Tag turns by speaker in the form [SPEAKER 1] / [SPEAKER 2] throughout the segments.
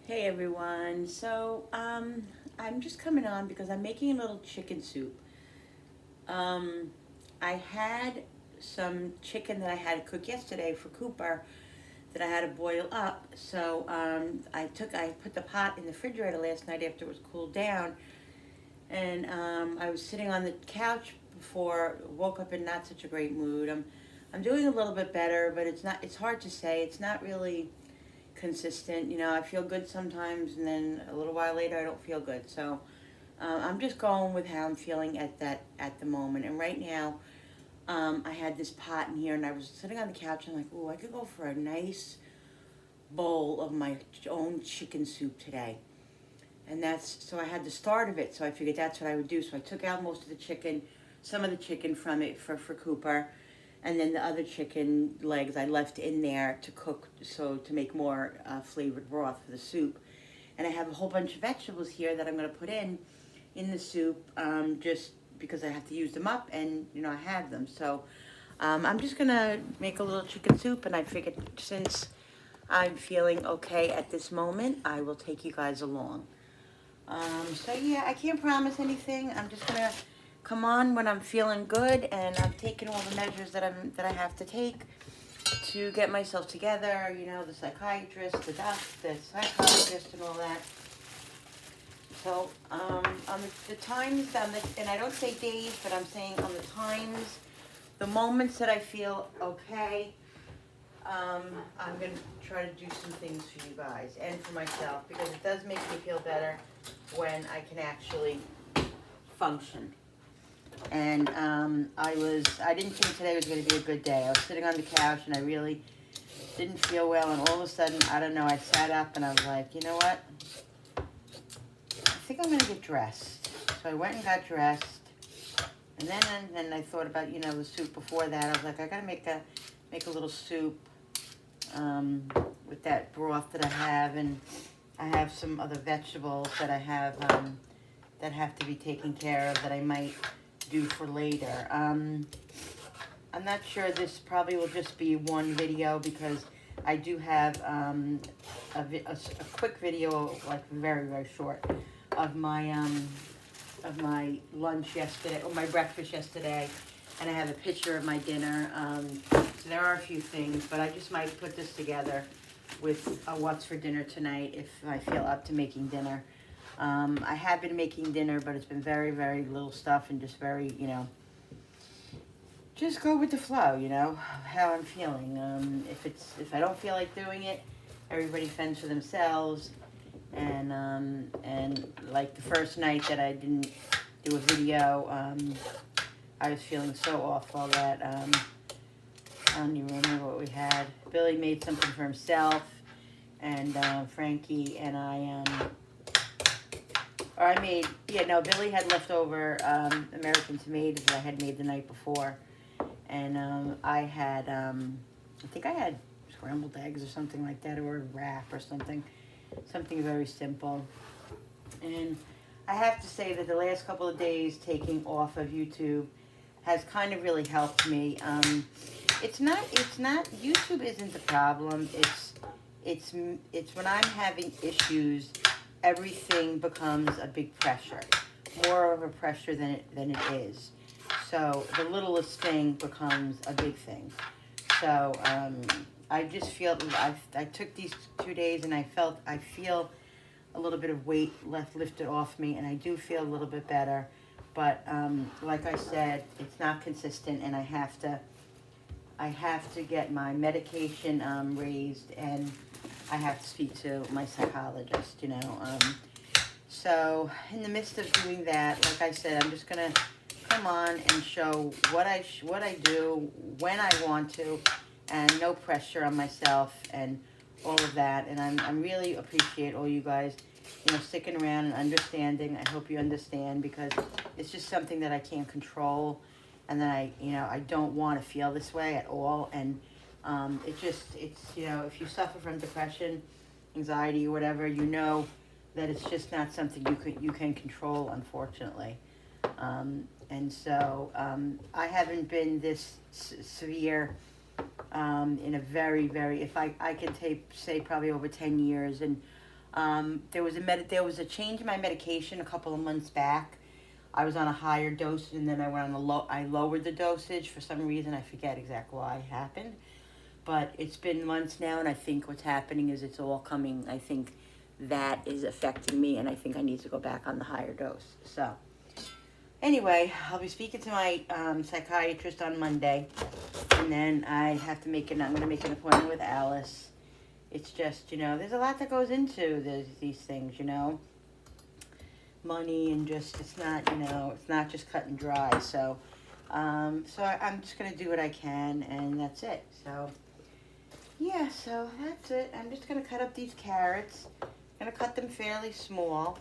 [SPEAKER 1] Hey everyone. I'm just coming on because I'm making a little chicken soup. Um, I had some chicken that I had to cook yesterday for Cooper that I had to boil up. I put the pot in the refrigerator last night after it was cooled down, and I was sitting on the couch before, woke up in not such a great mood. I'm doing a little bit better, but it's hard to say. It's not really consistent. I feel good sometimes, and then a little while later, I don't feel good. I'm just going with how I'm feeling at the moment. And right now, I had this pot in here, and I was sitting on the couch, and I'm like, oh, I could go for a nice bowl of my own chicken soup today. And so I had the start of it, so I figured that's what I would do. So I took out most of the chicken, some of the chicken from it for Cooper, and then the other chicken legs I left in there to cook, so to make more flavored broth for the soup. And I have a whole bunch of vegetables here that I'm going to put in the soup, just because I have to use them up, and I have them. I'm just going to make a little chicken soup, and I figured since I'm feeling okay at this moment, I will take you guys along. Yeah, I can't promise anything. I'm just gonna come on when I'm feeling good, and I'm taking all the measures that I have to take to get myself together. The psychiatrist, the psychologist, and all that. On the times, and I don't say days, but I'm saying on the times, the moments that I feel okay, I'm going to try to do some things for you guys and for myself, because it does make me feel better when I can actually function. And I didn't think today was going to be a good day. I was sitting on the couch and I really didn't feel well, and all of a sudden, I don't know, I sat up and I was like, you know what? I think I'm going to get dressed. So I went and got dressed. And then I thought about, the soup before that. I was like, I got to make a little soup with that broth that I have, and I have some other vegetables that I have that have to be taken care of that I might do for later. I'm not sure, this probably will just be one video, because I do have a quick video, like very, very short, of my lunch yesterday, or my breakfast yesterday, and I have a picture of my dinner. So there are a few things, but I just might put this together with what's for dinner tonight if I feel up to making dinner. I have been making dinner, but it's been very, very little stuff, and just very, just go with the flow, how I'm feeling. If I don't feel like doing it, everybody fends for themselves. And like the first night that I didn't do a video, I was feeling so awful that I don't even remember what we had. Billy made something for himself, and Frankie and Billy had leftover American tomatoes that I had made the night before, and I think I had scrambled eggs or something like that, or a wrap or something very simple. And I have to say that the last couple of days taking off of YouTube has kind of really helped me. It's not YouTube isn't the problem. It's when I'm having issues, everything becomes a big pressure, more of a pressure than it is. So the littlest thing becomes a big thing. So I just feel, I took these 2 days, and I feel a little bit of weight lifted off me, and I do feel a little bit better. But like I said, it's not consistent, and I have to get my medication raised, and I have to speak to my psychologist. So in the midst of doing that, like I said, I'm just gonna come on and show what I do when I want to, and no pressure on myself and all of that. And I'm really appreciate all you guys, sticking around and understanding. I hope you understand, because it's just something that I can't control, and that I don't want to feel this way at all. And it's if you suffer from depression, anxiety, or whatever, that it's just not something you can control, unfortunately. I haven't been this severe in a very, very, if I can say probably over 10 years. And There was a change in my medication a couple of months back. I was on a higher dosage, and then I went on I lowered the dosage for some reason. I forget exactly why it happened. But it's been months now, and I think what's happening is it's all coming. I think that is affecting me, and I think I need to go back on the higher dose. So, anyway, I'll be speaking to my psychiatrist on Monday, and then I'm going to make an appointment with Alice. It's just, there's a lot that goes into these things, money, and just, it's not just cut and dry. So, I'm just going to do what I can, and that's it. So, yeah, so that's it. I'm just going to cut up these carrots. I'm going to cut them fairly small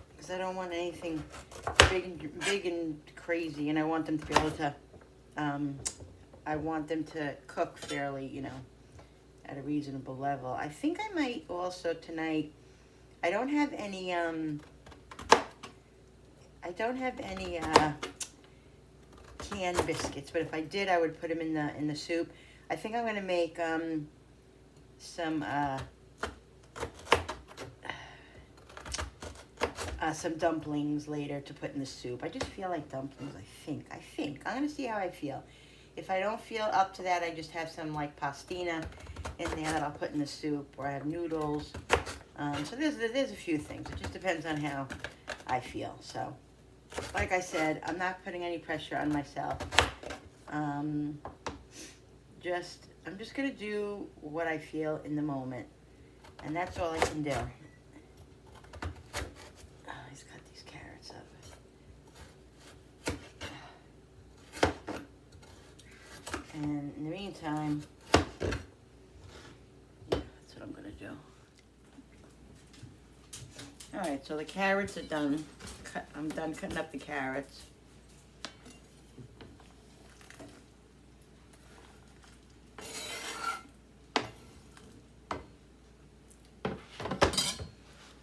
[SPEAKER 1] because I don't want anything big and crazy, and I want them to be able to, I want them to cook fairly, at a reasonable level. I think I might also tonight, I don't have any canned biscuits, but if I did, I would put them in the soup. I think I'm going to make some dumplings later to put in the soup. I just feel like dumplings, I think. I'm going to see how I feel. If I don't feel up to that, I just have some like pastina in there that I'll put in the soup, or I have noodles. So there's a few things. It just depends on how I feel. So, like I said, I'm not putting any pressure on myself. I'm just gonna do what I feel in the moment, and that's all I can do. Let's cut these carrots up. And in the meantime, that's what I'm gonna do. All right, so the carrots are done. I'm done cutting up the carrots.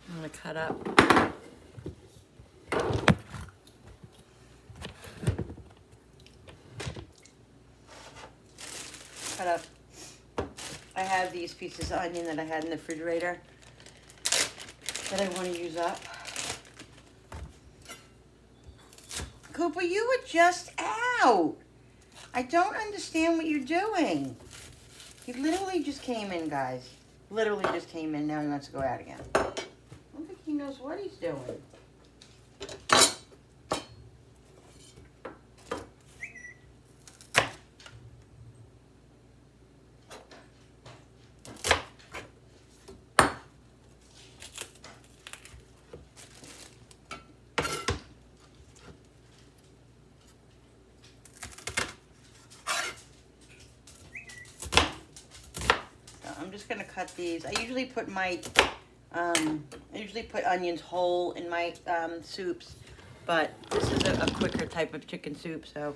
[SPEAKER 1] I'm gonna cut up I have these pieces of onion that I had in the refrigerator that I want to use up. Cooper, you were just out. I don't understand what you're doing. He literally just came in, guys. Literally just came in. Now he wants to go out again. I don't think he knows what he's doing. I'm just gonna cut these. I usually put onions whole in my soups, but this is a quicker type of chicken soup, so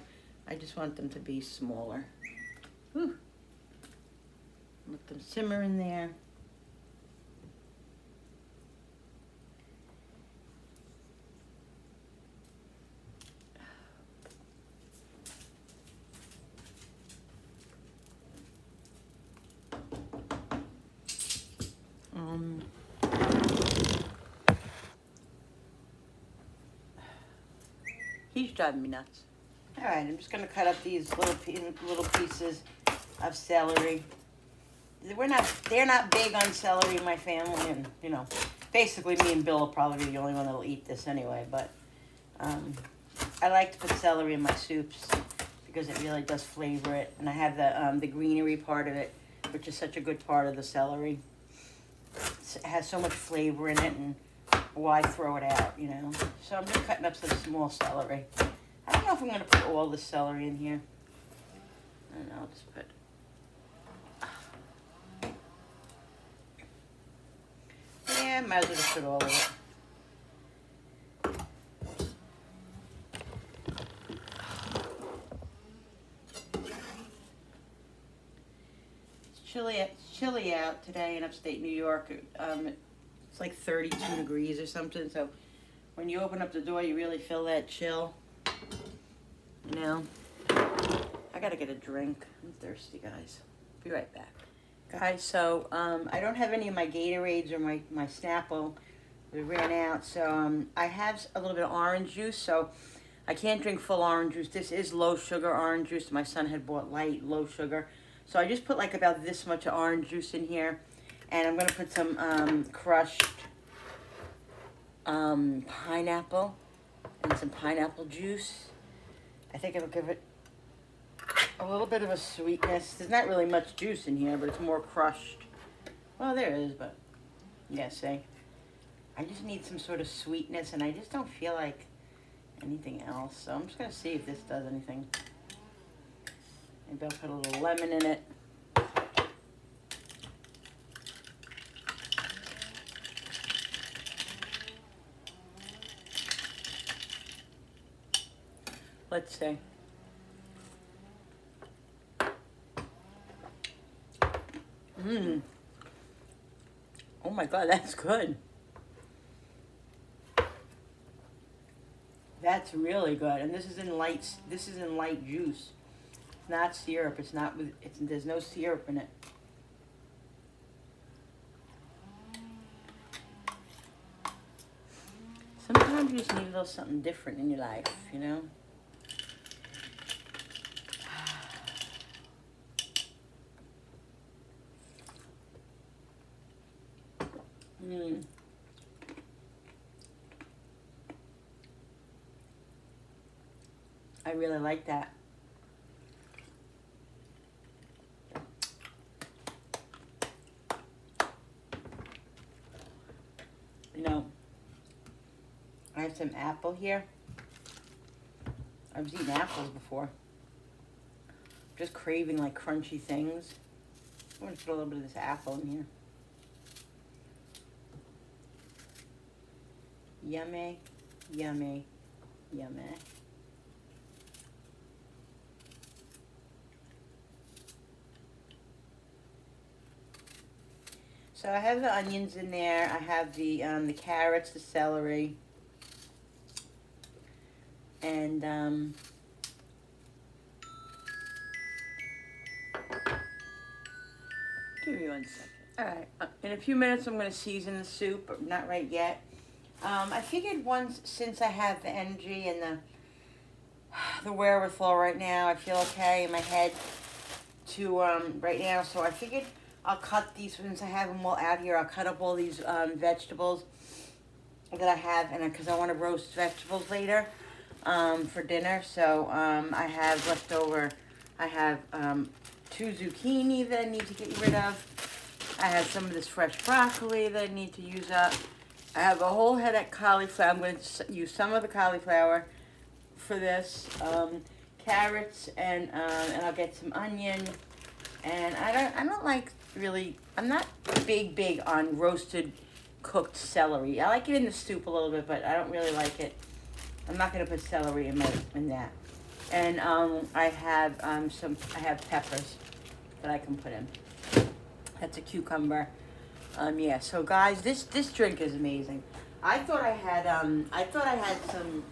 [SPEAKER 1] I just want them to be smaller. Whew. Let them simmer in there. He's driving me nuts. All right, I'm just gonna cut up these little pieces of celery. They're not big on celery in my family, and basically me and Bill will probably be the only one that'll eat this anyway. But I like to put celery in my soups because it really does flavor it, and I have the greenery part of it, which is such a good part of the celery. It has so much flavor in it, and why throw it out, So I'm just cutting up some small celery. I don't know if I'm going to put all the celery in here. I don't know, I'll just put... Yeah, might as well just put all of it. It's chilly out today in upstate New York. It's like 32 degrees or something, so when you open up the door, you really feel that chill. I gotta get a drink. I'm thirsty, guys. Be right back. Guys, so I don't have any of my Gatorades or my Snapple. We ran out, so I have a little bit of orange juice, so I can't drink full orange juice. This is low sugar orange juice. My son had bought light, low sugar. So I just put like about this much orange juice in here. And I'm going to put some crushed pineapple and some pineapple juice. I think it'll give it a little bit of a sweetness. There's not really much juice in here, but it's more crushed. Well, there is, but yeah, see. I just need some sort of sweetness, and I just don't feel like anything else. So I'm just going to see if this does anything. Maybe I'll put a little lemon in it. Let's see. Oh my God, that's good. That's really good. And this is in light juice. It's not syrup. It's not with there's no syrup in it. Sometimes you just need a little something different in your life, you know? I really like that. You know, I have some apple here. I've eaten apples before. Just craving like crunchy things. I'm gonna put a little bit of this apple in here. Yummy, yummy, yummy. So I have the onions in there. I have the carrots, the celery, and give me 1 second. All right. In a few minutes, I'm going to season the soup, but not right yet. I figured since I have the energy and the wherewithal right now, I feel okay in my head to right now. So I figured I'll cut these, since I have them all out here, I'll cut up all these vegetables that I have, and because I want to roast vegetables later for dinner. So I have leftover, I have 2 zucchini that I need to get rid of. I have some of this fresh broccoli that I need to use up. I have a whole head of cauliflower. I'm going to use some of the cauliflower for this. Carrots, and I'll get some onion. And I don't like really, I'm not big on roasted cooked celery. I like it in the soup a little bit, but I don't really like it. I'm not going to put celery in that. And I have peppers that I can put in. That's a cucumber. Yeah. So guys, this drink is amazing. I thought I had some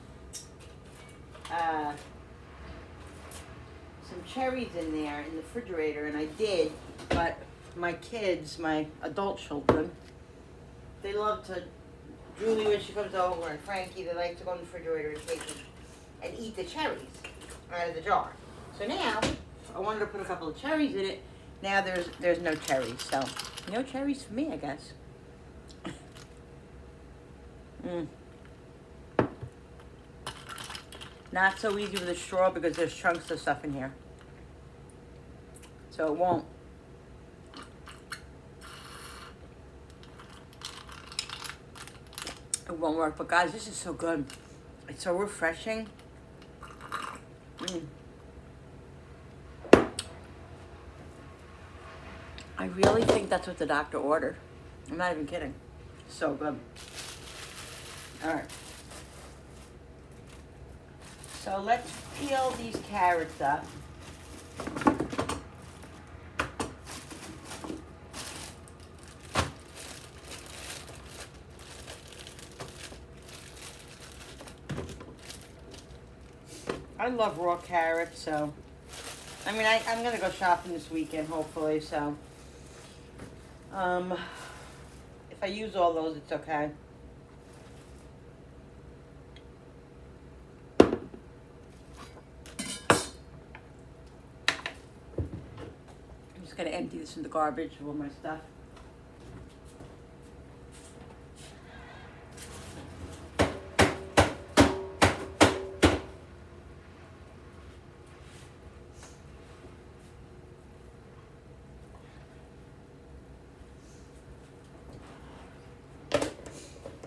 [SPEAKER 1] cherries in there in the refrigerator, and I did, but my kids, my adult children, they love to, Julie when she comes over and Frankie, they like to go in the refrigerator and take them and eat the cherries out of the jar. So now, I wanted to put a couple of cherries in it. Now there's no cherries, so no cherries for me, I guess. Not so easy with a straw because there's chunks of stuff in here. So it won't. It won't work. But guys, this is so good. It's so refreshing. I really think that's what the doctor ordered. I'm not even kidding. So good. All right. So let's peel these carrots up. I love raw carrots, so I mean I'm gonna go shopping this weekend hopefully, so If I use all those, it's okay. I'm just gonna empty this in the garbage of all my stuff.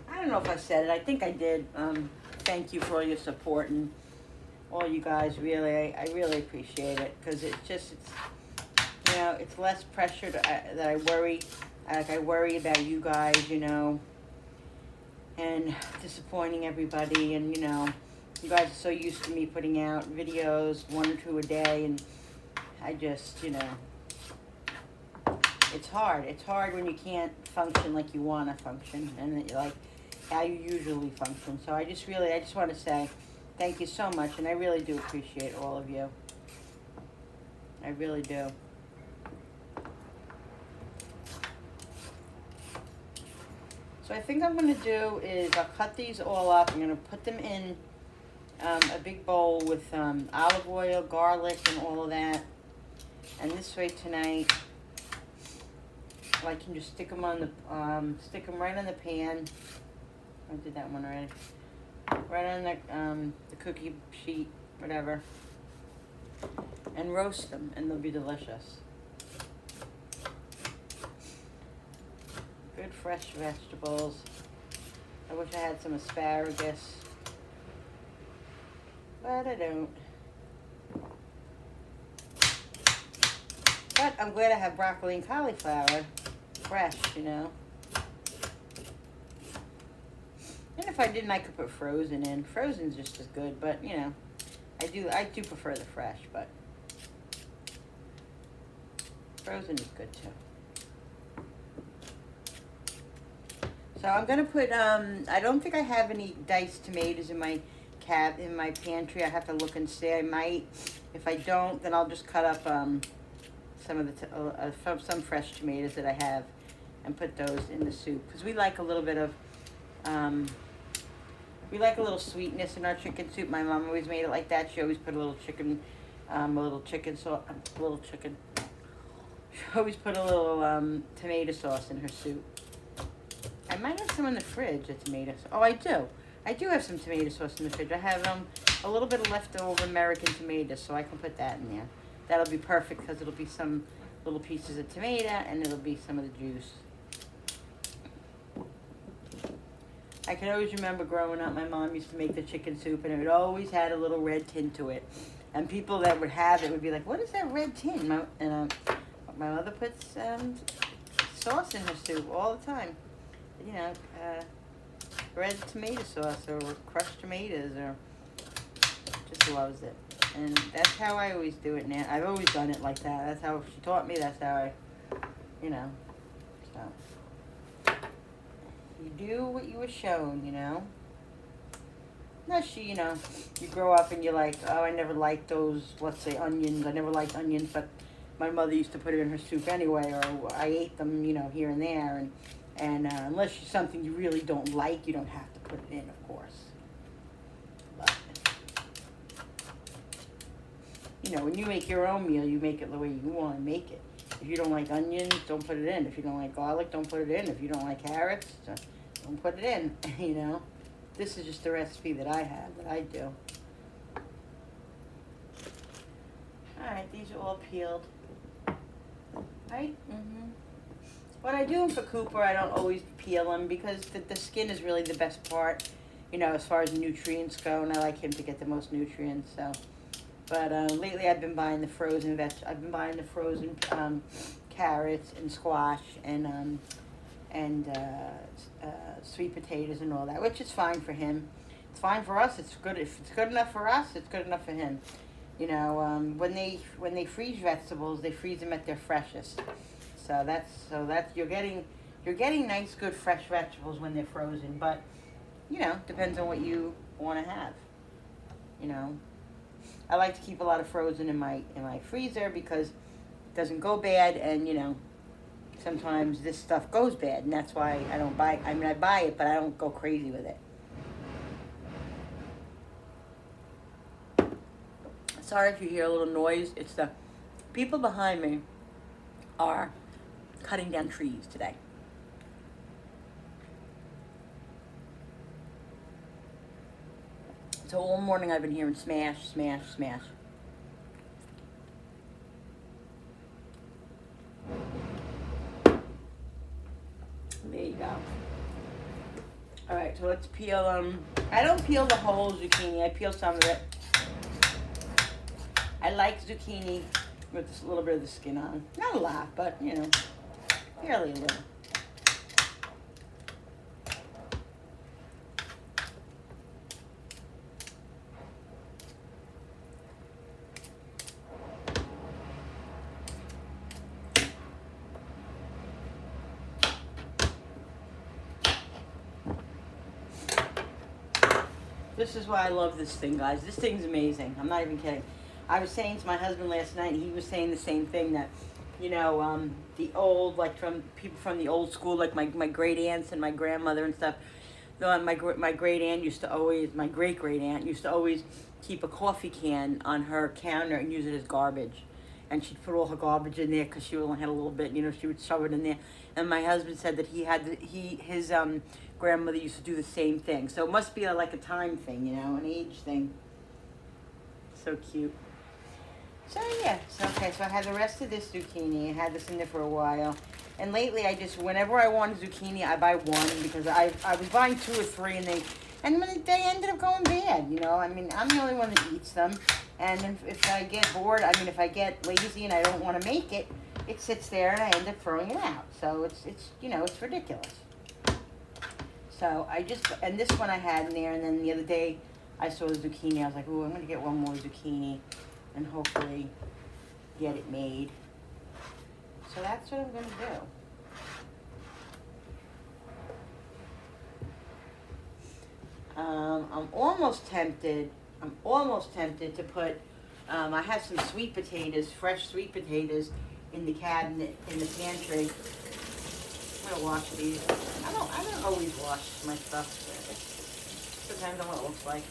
[SPEAKER 1] I don't know if I said it. I think I did. Thank you for all your support and all you guys. Really, I really appreciate it because it's it's less pressure that I worry. I worry about you guys, and disappointing everybody. And you guys are so used to me putting out videos, 1 or 2 a day, and I just, it's hard. It's hard when you can't function like you want to function, and like how you usually function. So I just want to say thank you so much, and I really do appreciate all of you. I really do. So I think I'm going to do is I'll cut these all up. I'm going to put them in a big bowl with olive oil, garlic, and all of that. And this way tonight, I can just stick them right on the pan. I did that one already. Right on the cookie sheet, whatever, and roast them, and they'll be delicious. Good fresh vegetables. I wish I had some asparagus, but I don't. But I'm glad I have broccoli and cauliflower, fresh, And if I didn't, I could put frozen in. Frozen's just as good, but I do prefer the fresh, but frozen is good too. So I'm gonna put. I don't think I have any diced tomatoes in my pantry. I have to look and see. I might. If I don't, then I'll just cut up some of the some fresh tomatoes that I have, and put those in the soup because we like a little bit of. We like a little sweetness in our chicken soup. My mom always made it like that. She always put a little chicken. She always put a little tomato sauce in her soup. I might have some in the fridge, the tomato sauce. Oh, I do. I do have some tomato sauce in the fridge. I have a little bit of leftover American tomatoes, so I can put that in there. That'll be perfect because it'll be some little pieces of tomato and it'll be some of the juice. I can always remember growing up, my mom used to make the chicken soup, and it always had a little red tint to it. And people that would have it would be like, "What is that red tint?" My mother puts sauce in her soup all the time. Red tomato sauce or crushed tomatoes, or just loves it. And that's how I always do it now. I've always done it like that. That's how she taught me. That's how I, so. You do what you were shown, Now you grow up and you're like, oh, I never liked those, let's say, onions. I never liked onions, but my mother used to put it in her soup anyway, or I ate them, here and there. And unless it's something you really don't like, you don't have to put it in, of course. But, when you make your own meal, you make it the way you want to make it. If you don't like onions, don't put it in. If you don't like garlic, don't put it in. If you don't like carrots, don't put it in, This is just the recipe that I have, that I do. All right, these are all peeled. Right? Mm-hmm. When I do them for Cooper, I don't always peel them because the skin is really the best part, as far as nutrients go, and I like him to get the most nutrients. So, but lately I've been buying the frozen I've been buying the frozen carrots and squash and sweet potatoes and all that, which is fine for him. It's fine for us. It's good. If it's good enough for us, it's good enough for him. When they freeze vegetables, they freeze them at their freshest. So that's you're getting nice, good, fresh vegetables when they're frozen. But depends on what you want to have. I like to keep a lot of frozen in my freezer because it doesn't go bad, and sometimes this stuff goes bad, and that's why I don't buy. I mean, I buy it, but I don't go crazy with it. Sorry if you hear a little noise. It's the people behind me are cutting down trees today. So all morning I've been hearing smash, smash, smash. There you go. All right, so let's peel. I don't peel the whole zucchini. I peel some of it. I like zucchini with just a little bit of the skin on. Not a lot, but you know, fairly a little. This is why I love this thing, guys. This thing's amazing. I'm not even kidding. I was saying to my husband last night, and he was saying the same thing, that, you know, the old, like from people from the old school, like my great aunts and my grandmother and stuff. My great aunt used to always, my great aunt used to always keep a coffee can on her counter and use it as garbage. And she'd put all her garbage in there because she only had a little bit, you know, she would shove it in there. And my husband said that his grandmother used to do the same thing. So it must be like a time thing, you know, an age thing. So cute. So yeah, so okay, so I had the rest of this zucchini. I had this in there for a while. And lately I just, whenever I want zucchini, I buy one, because I was buying 2 or 3 and they ended up going bad, you know. I mean, I'm the only one that eats them. And if I get bored, I mean, if I get lazy and I don't want to make it, it sits there and I end up throwing it out. So it's you know, it's ridiculous. So and this one I had in there, and then the other day I saw the zucchini. I was like, ooh, I'm going to get one more zucchini and hopefully get it made. So that's what I'm going to do. I'm almost tempted to put, I have some sweet potatoes, fresh sweet potatoes in the cabinet, in the pantry. I'm going to wash these. I don't always wash my stuff. It depends on what it looks like.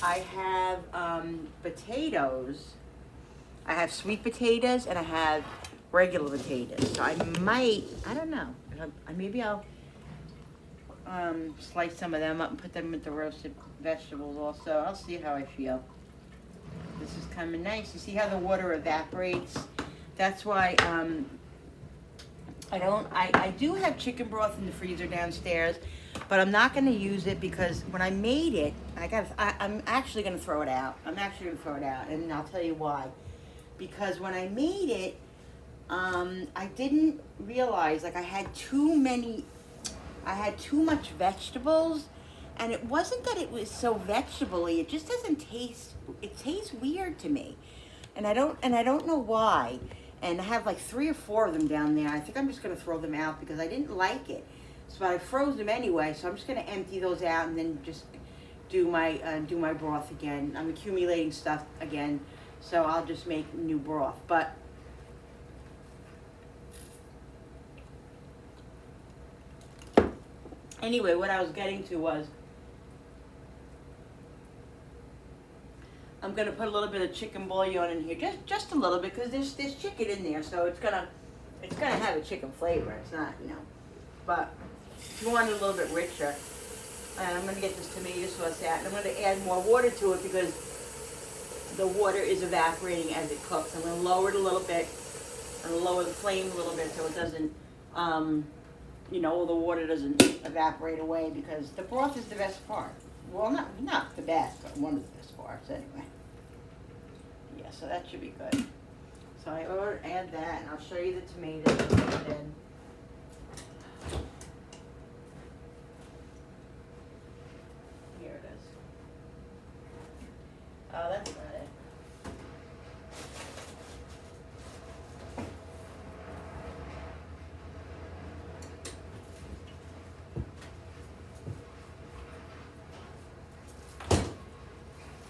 [SPEAKER 1] I have potatoes. I have sweet potatoes and I have regular potatoes. So I don't know. Maybe I'll slice some of them up and put them with the roasted vegetables also. I'll see how I feel. This is kind of nice. You see how the water evaporates? That's why I do have chicken broth in the freezer downstairs, but I'm not going to use it because when I made it, I'm actually going to throw it out. I'm actually going to throw it out, and I'll tell you why. Because when I made it, I didn't realize, like, I had too much vegetables, and it wasn't that it was so vegetable-y, it just doesn't taste, it tastes weird to me. And I don't know why. And I have like 3 or 4 of them down there. I think I'm just gonna throw them out because I didn't like it. So I froze them anyway, so I'm just gonna empty those out and then just do my broth again. I'm accumulating stuff again, so I'll just make new broth. But anyway, what I was getting to was, I'm gonna put a little bit of chicken bouillon in here, just a little bit, because there's chicken in there, so it's gonna have a chicken flavor. It's not, you know, but if you want it a little bit richer, I'm gonna get this tomato sauce out, and I'm gonna add more water to it because the water is evaporating as it cooks. I'm gonna lower it a little bit, and lower the flame a little bit so it doesn't, you know, the water doesn't evaporate away, because the broth is the best part. Well, not the best, but one of the best parts anyway. Yeah, so that should be good. So I add that, and I'll show you the tomatoes then. Here it is. Oh, that's not it.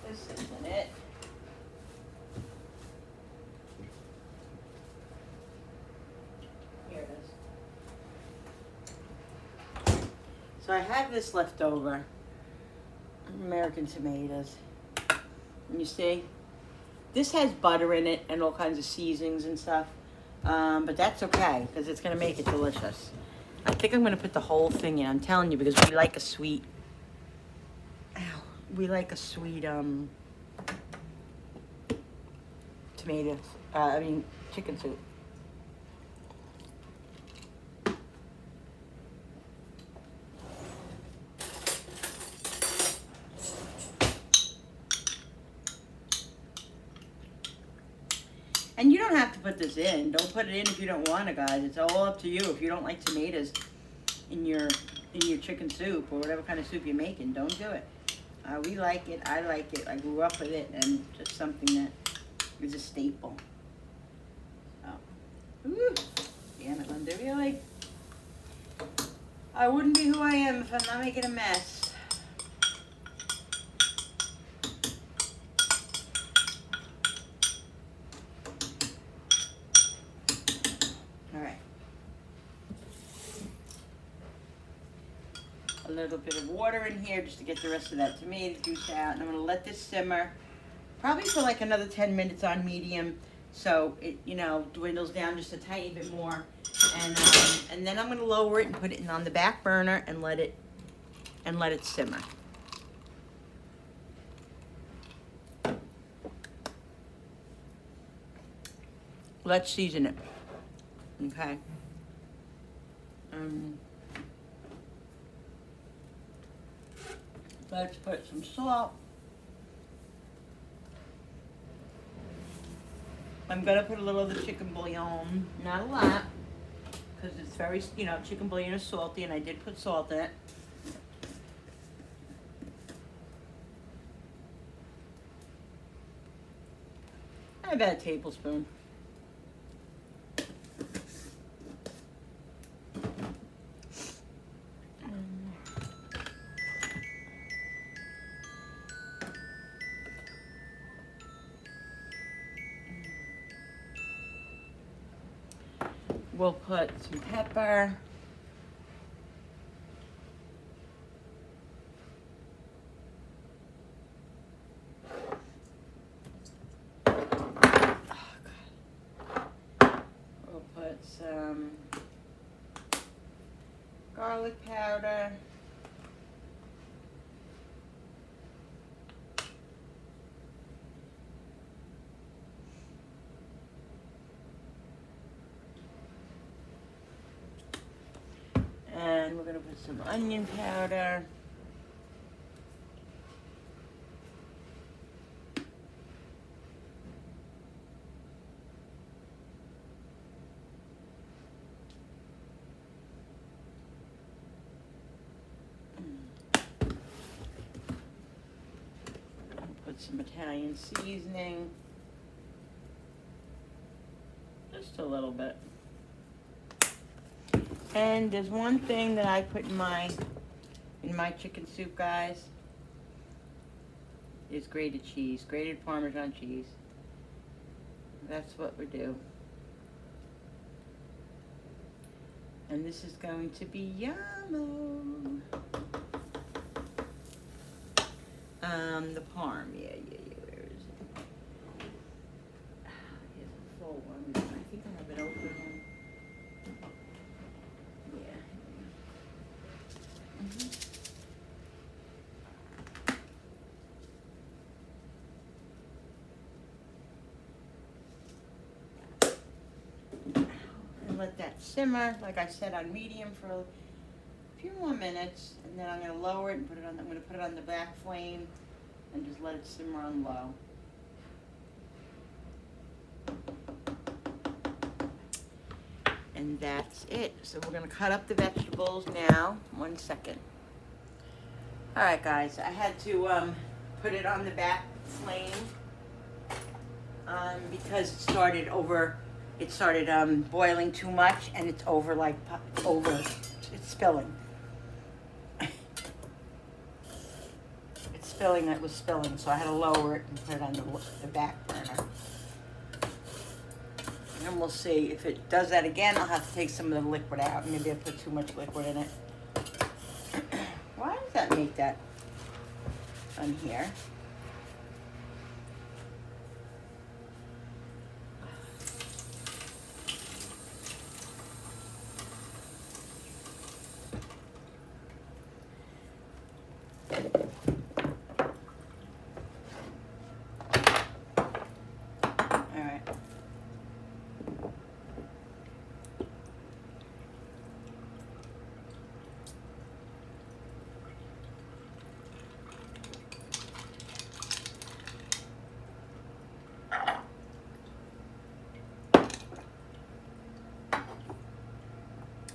[SPEAKER 1] This isn't it. So I have this left over, American tomatoes. And you see, this has butter in it and all kinds of seasonings and stuff. But that's okay, because it's going to make it delicious. I think I'm going to put the whole thing in. I'm telling you, because we like a sweet, tomatoes. Chicken soup. And you don't have to put this in. Don't put it in if you don't want to, guys. It's all up to you. If you don't like tomatoes in your chicken soup or whatever kind of soup you're making, don't do it. We like it. I like it. I grew up with it, and just something that is a staple. So, ooh, damn it, Linda, really? I wouldn't be who I am if I'm not making a mess. A little bit of water in here just to get the rest of that tomato juice out, and I'm going to let this simmer probably for like another 10 minutes on medium, so it dwindles down just a tiny bit more, and then I'm going to lower it and put it on the back burner and let it simmer. Let's season it. Okay. Let's put some salt. I'm gonna put a little of the chicken bouillon, not a lot, because it's very, chicken bouillon is salty, and I did put salt in it. About a tablespoon. We'll put some pepper. We'll put some garlic powder. And we're gonna put some onion powder. Put some Italian seasoning. Just a little bit. And there's one thing that I put in my chicken soup, guys, is grated cheese, grated Parmesan cheese. That's what we do. And this is going to be yummo. The parm, yeah, where is it? Here's a full one. I think I have it open. And let that simmer, like I said, on medium for a few more minutes, and then I'm going to lower it and I'm going to put it on the back flame and just let it simmer on low. And that's it. So we're going to cut up the vegetables now. 1 second. All right, guys. I had to put it on the back flame because it started boiling too much, and it's it's spilling. It was spilling, so I had to lower it and put it on the back burner. And we'll see if it does that again. I'll have to take some of the liquid out. Maybe I put too much liquid in it. make that on here.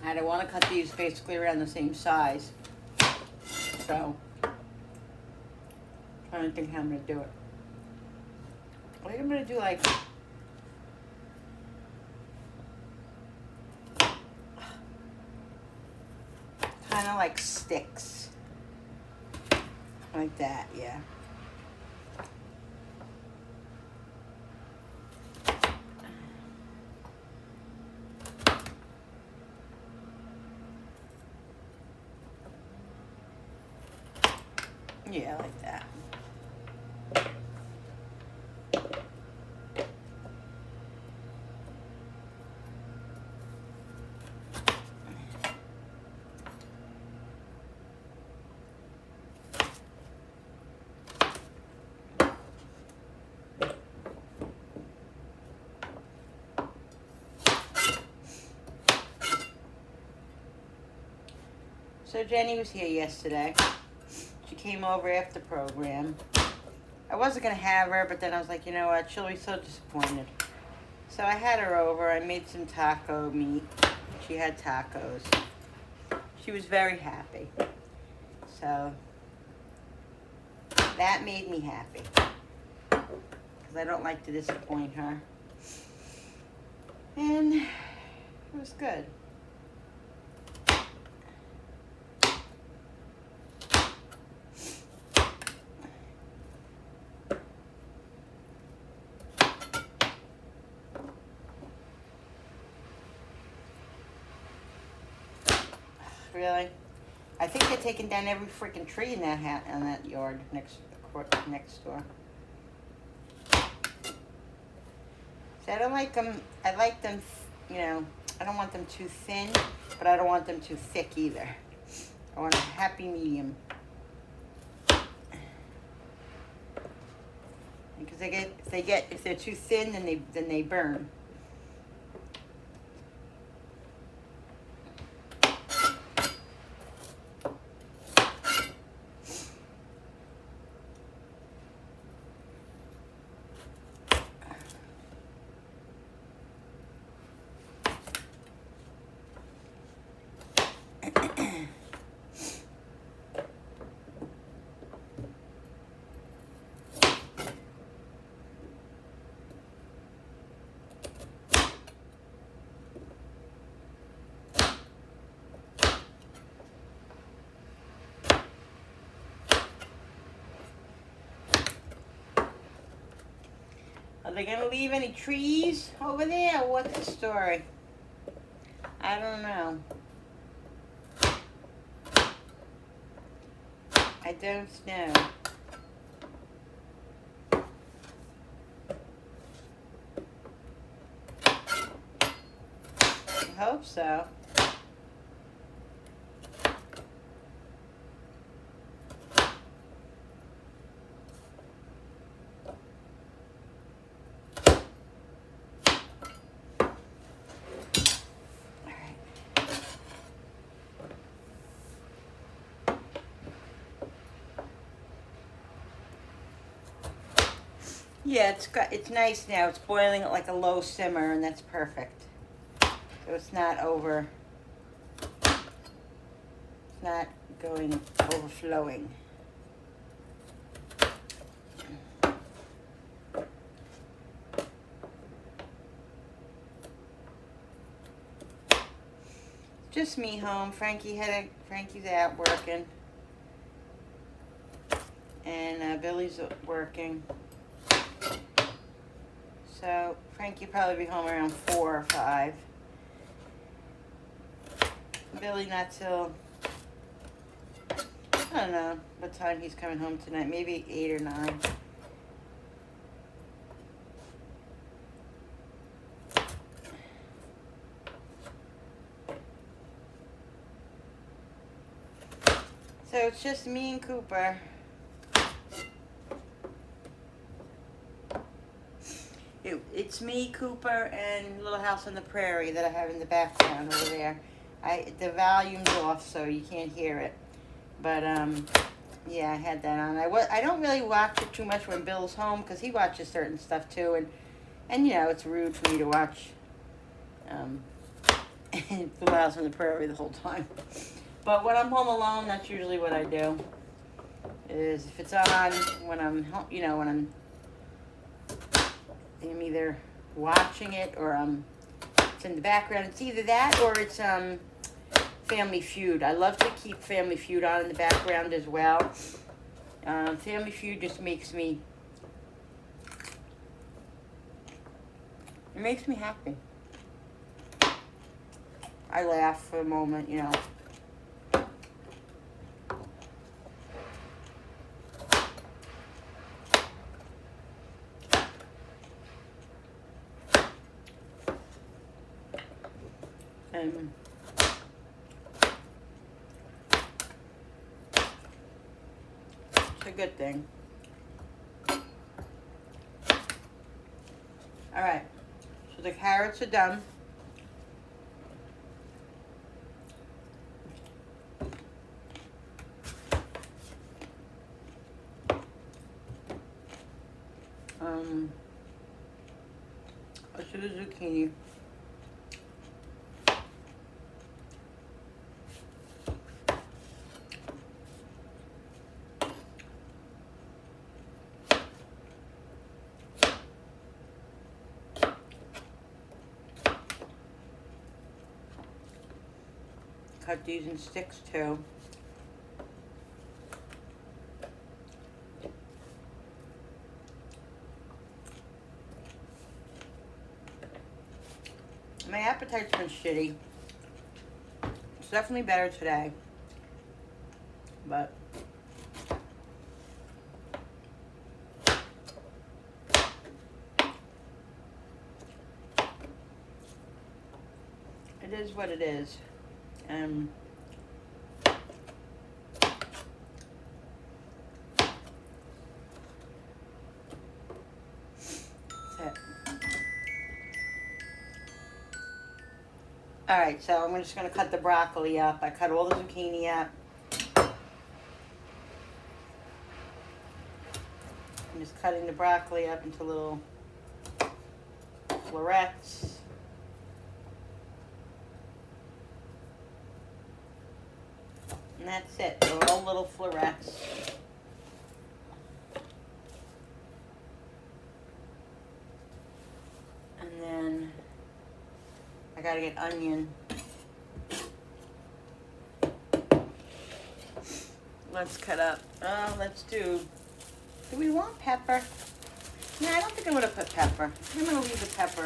[SPEAKER 1] I don't want to cut these basically around the same size. So, I don't think how I'm going to do it. I think I'm going to do like kind of like sticks. Like that, yeah. Yeah, like that. So Jenny was here yesterday. She came over after the program. I wasn't going to have her, but then I was like, you know what, she'll be so disappointed. So I had her over. I made some taco meat. She had tacos. She was very happy. So that made me happy. Because I don't like to disappoint her. And it was good. Really? I think they're taking down every freaking tree in that yard next door. So I don't like them. I like them, you know. I don't want them too thin, but I don't want them too thick either. I want a happy medium. Because if they're too thin, then they burn. Are they going to leave any trees over there? What's the story? I don't know. I don't know. I hope so. Yeah, it's nice now. It's boiling at like a low simmer, and that's perfect. So it's not overflowing. Just me home. Frankie's out working, and Billy's working. So Frankie will probably be home around 4 or 5. Billy not till I don't know what time he's coming home tonight. Maybe 8 or 9. So it's just me and Cooper. It's me, Cooper, and Little House on the Prairie that I have in the background over there. The volume's off, so you can't hear it. But yeah, I had that on. I don't really watch it too much when Bill's home because he watches certain stuff too, and you know it's rude for me to watch Little House on the Prairie the whole time. But when I'm home alone, that's usually what I do. Is if it's on when I'm home, you know, when I'm either watching it or it's in the background. It's either that or it's Family Feud. I love to keep Family Feud on in the background as well. Family Feud just makes me happy. I laugh for a moment, you know. It's a good thing. All right, so the carrots are done. Let's do the zucchini. Cut these in sticks too. My appetite's been shitty. It's definitely better today. But it is what it is. That's it. All right, so I'm just going to cut the broccoli up. I cut all the zucchini up. I'm just cutting the broccoli up into little florets. And that's it. They're all little florets. And then I gotta get onion. Let's cut up. Do we want pepper? No, I don't think I'm gonna put pepper. I'm gonna leave the pepper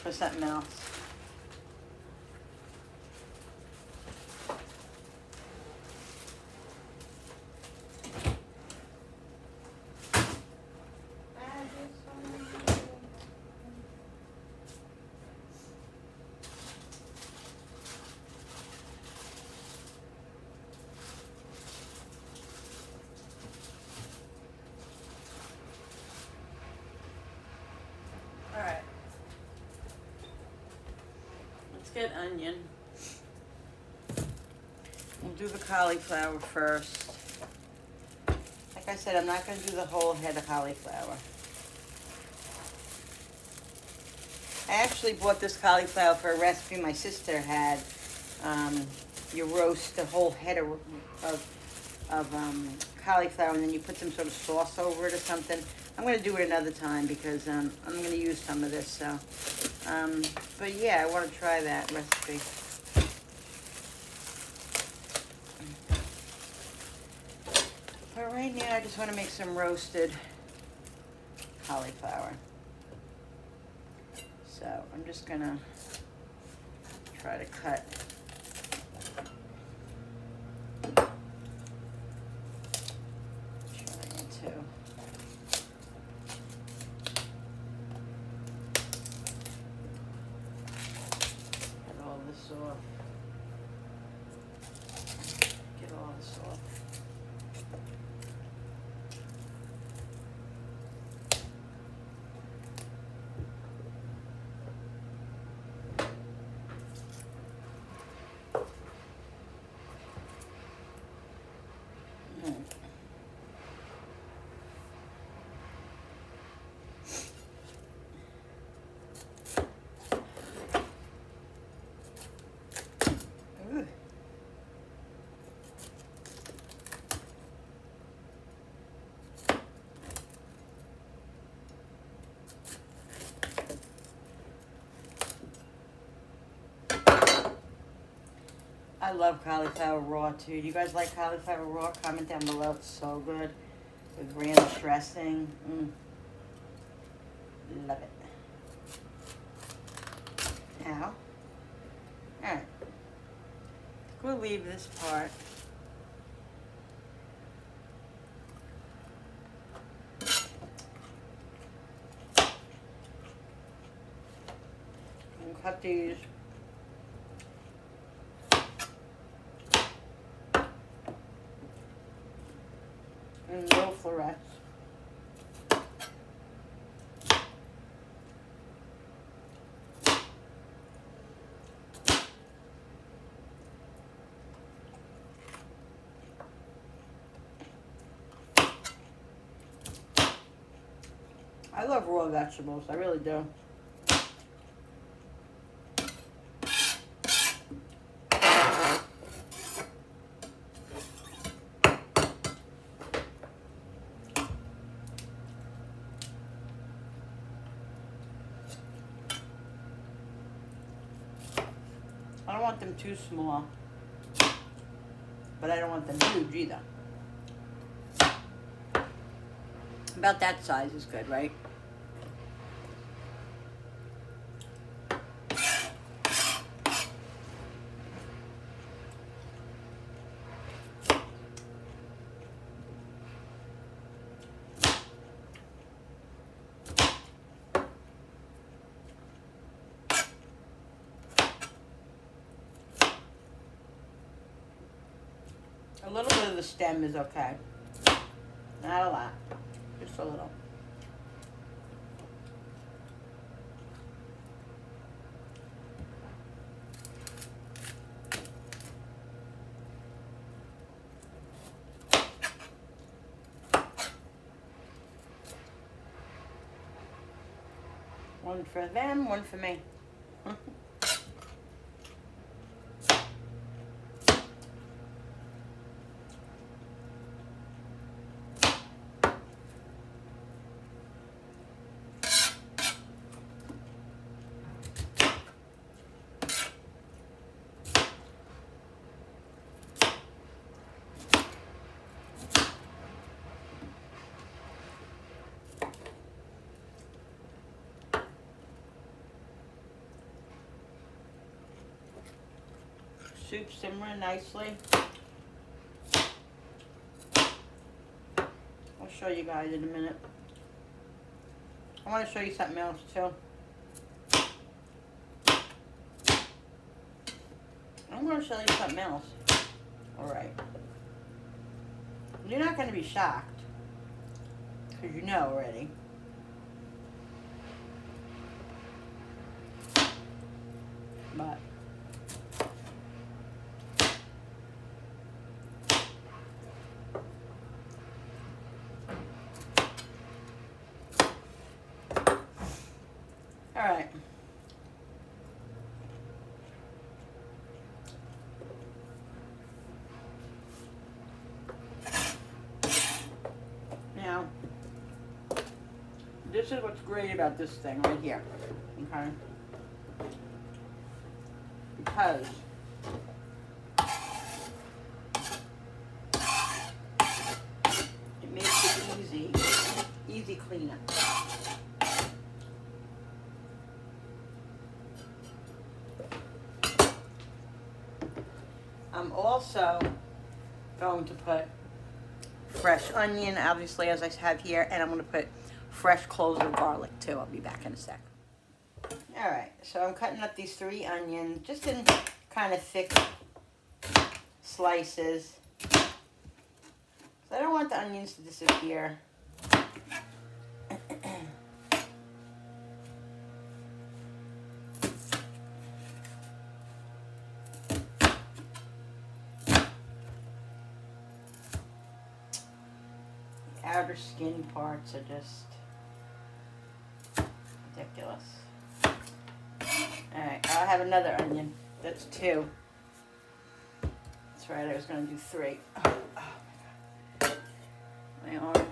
[SPEAKER 1] for something else. Alright. Let's get onion. We'll do the cauliflower first. Like I said, I'm not going to do the whole head of cauliflower. I actually bought this cauliflower for a recipe my sister had. You roast the whole head of cauliflower and then you put some sort of sauce over it or something. I'm going to do it another time because I'm going to use some of this. So, but yeah, I want to try that recipe. But right now, I just want to make some roasted cauliflower. So I'm just going to try to cut this off. Get all this off. I love cauliflower raw too. Do you guys like cauliflower raw? Comment down below. It's so good with ranch dressing. Love it. Now, all right. We'll leave this part. And cut these. And little florets. I love raw vegetables, I really do. I don't want them too small, but I don't want them huge either. About that size is good, right? A little bit of the stem is okay. Not a lot, just a little. One for them, one for me. Soup simmering nicely. I'll show you guys in a minute. I want to show you something else too. I'm going to show you something else. Alright. You're not going to be shocked, because you know already. But alright. Now, this is what's great about this thing right here, okay? Because it makes it easy cleanup. I'm also going to put fresh onion, obviously, as I have here, and I'm going to put fresh cloves of garlic too. I'll be back in a sec. Alright, so I'm cutting up these 3 onions, just in kind of thick slices. So I don't want the onions to disappear. The outer skin parts are just ridiculous. Alright, I'll have another onion. That's 2. That's right, I was going to do 3. Oh my God. My arm.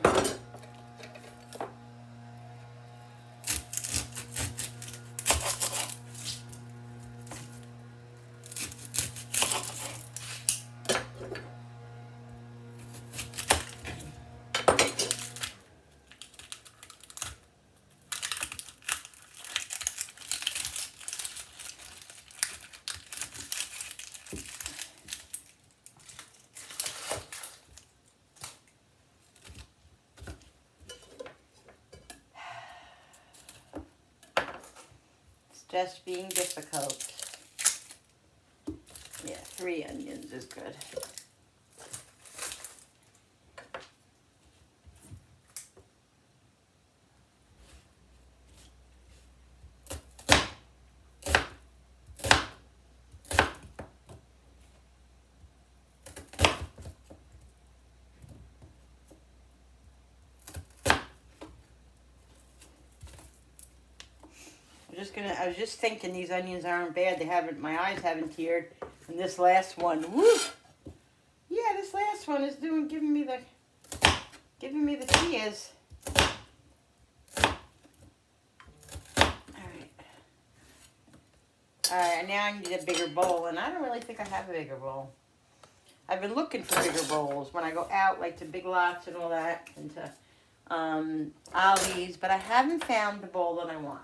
[SPEAKER 1] Just being difficult. Yeah, 3 onions is good. I was just thinking these onions aren't bad. My eyes haven't teared. And this last one, woo! Yeah, this last one is giving me the tears. Alright, now I need a bigger bowl, and I don't really think I have a bigger bowl. I've been looking for bigger bowls when I go out, like to Big Lots and all that, and to Ollie's, but I haven't found the bowl that I want.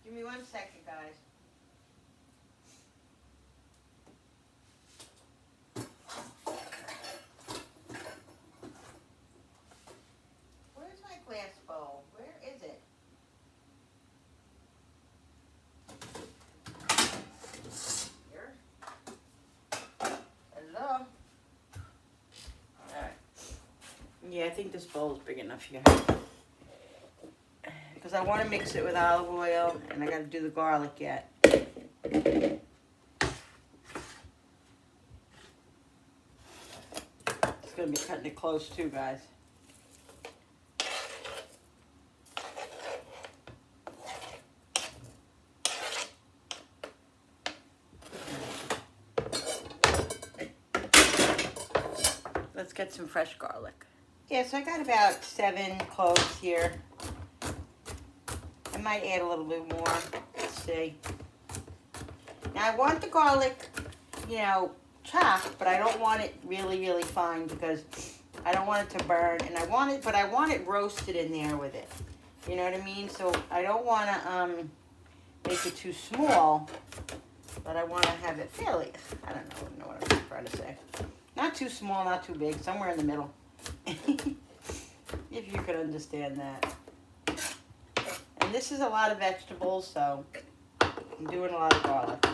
[SPEAKER 1] Give me 1 second, guys. Where's my glass bowl? Where is it? Here? Hello? Alright. Yeah, I think this bowl is big enough here. Because I want to mix it with olive oil, and I got to do the garlic yet. It's going to be cutting it close too, guys. Let's get some fresh garlic. Yeah, so I got about 7 cloves here. I might add a little bit more. Let's see. Now I want the garlic, chopped, but I don't want it really, really fine because I don't want it to burn. And I want it roasted in there with it. You know what I mean? So I don't want to make it too small, but I want to have it fairly. I don't know what I'm trying to say. Not too small, not too big. Somewhere in the middle. If you could understand that. And this is a lot of vegetables, so I'm doing a lot of garlic.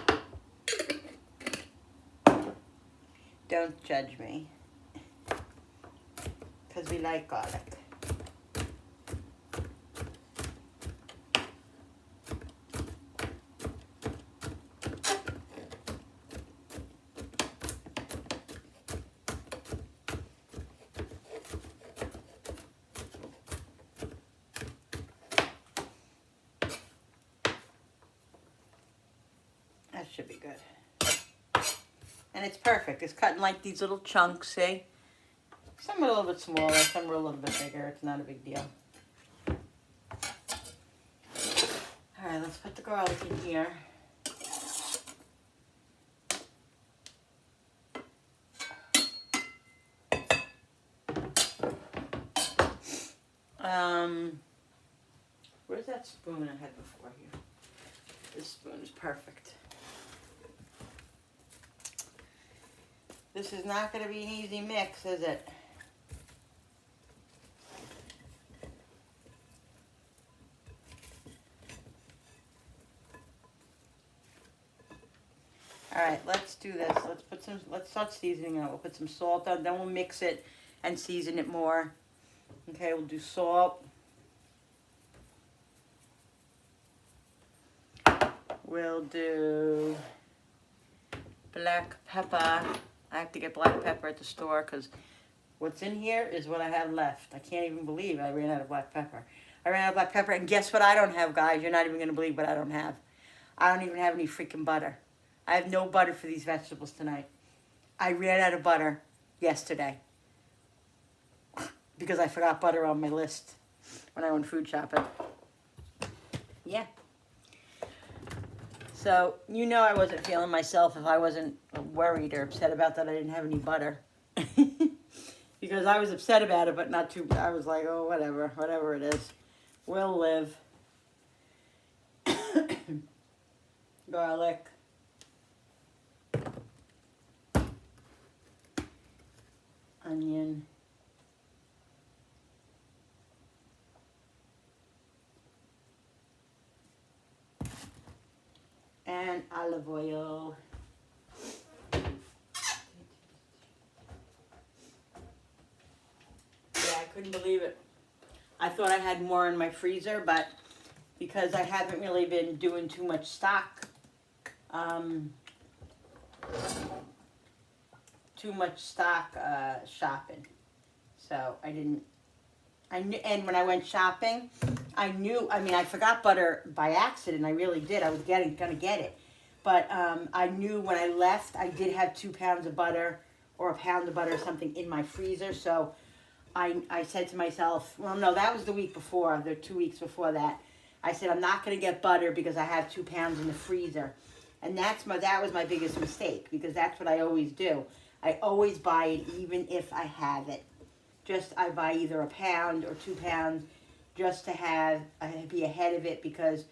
[SPEAKER 1] Don't judge me, because we like garlic. That should be good. And it's perfect. It's cut in like these little chunks, see? Some are a little bit smaller, some are a little bit bigger. It's not a big deal. Alright, let's put the garlic in here. What spoon I had before here? This spoon is perfect. This is not going to be an easy mix, is it? All right, let's do this. Let's start seasoning it. We'll put some salt on, then we'll mix it and season it more. Okay, we'll do salt. We'll do black pepper. I have to get black pepper at the store because what's in here is what I have left. I can't even believe I ran out of black pepper. I ran out of black pepper, and guess what I don't have, guys? You're not even going to believe what I don't have. I don't even have any freaking butter. I have no butter for these vegetables tonight. I ran out of butter yesterday because I forgot butter on my list when I went food shopping. Yeah. So, you know I wasn't feeling myself if I wasn't worried or upset about that I didn't have any butter. Because I was upset about it, but not too, I was like, oh, whatever it is. We'll live. Garlic. Onion. And olive oil. Yeah, I couldn't believe it. I thought I had more in my freezer, but because I haven't really been doing too much stock, shopping. So I knew, and when I went shopping, I forgot butter by accident. I really did. I was gonna get it. But I knew when I left, I did have 2 pounds of butter or a pound of butter or something in my freezer. So I said to myself, well, no, that was the week before, the 2 weeks before that. I said, I'm not going to get butter because I have 2 pounds in the freezer. And that was my biggest mistake, because that's what I always do. I always buy it even if I have it. I buy either a pound or 2 pounds just to be ahead of it, because,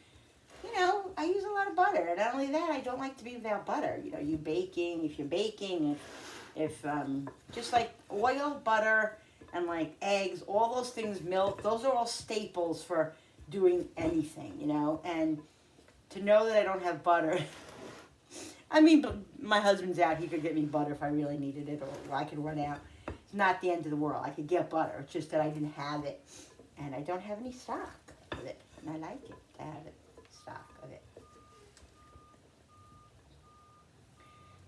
[SPEAKER 1] I use a lot of butter. And not only that, I don't like to be without butter. If you're baking, if just like oil, butter, and like eggs, all those things, milk, those are all staples for doing anything, and to know that I don't have butter. But my husband's out. He could get me butter if I really needed it, or I could run out. It's not the end of the world. I could get butter. It's just that I didn't have it, and I don't have any stock of it, and I like it to have it, stock of it.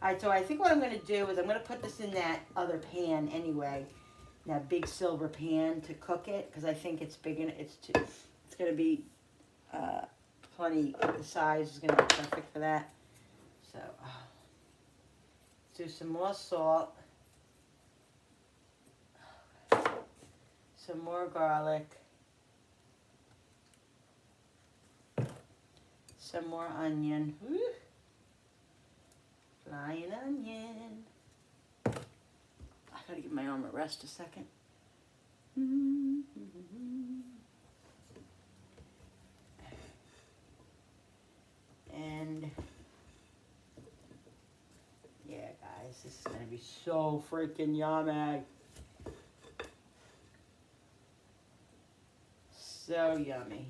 [SPEAKER 1] All right, so I think what I'm going to do is I'm going to put this in that other pan anyway, that big silver pan to cook it, because I think it's big and it's going to be plenty. The size is going to be perfect for that. So let's do some more salt, some more garlic, some more onion. Woo. Flying onion. I gotta give my arm a rest a second. And yeah, guys, this is gonna be so freaking yummy. So yummy.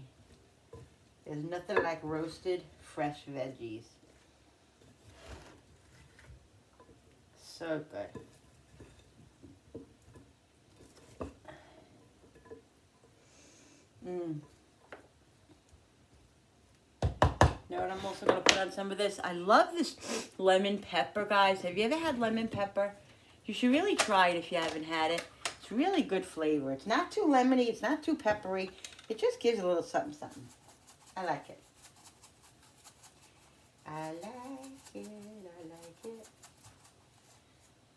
[SPEAKER 1] There's nothing like roasted fresh veggies. So good. Know what I'm also going to put on some of this? I love this lemon pepper, guys. Have you ever had lemon pepper? You should really try it if you haven't had it. It's really good flavor. It's not too lemony. It's not too peppery. It just gives a little something, something. I like it. I like it. I like it.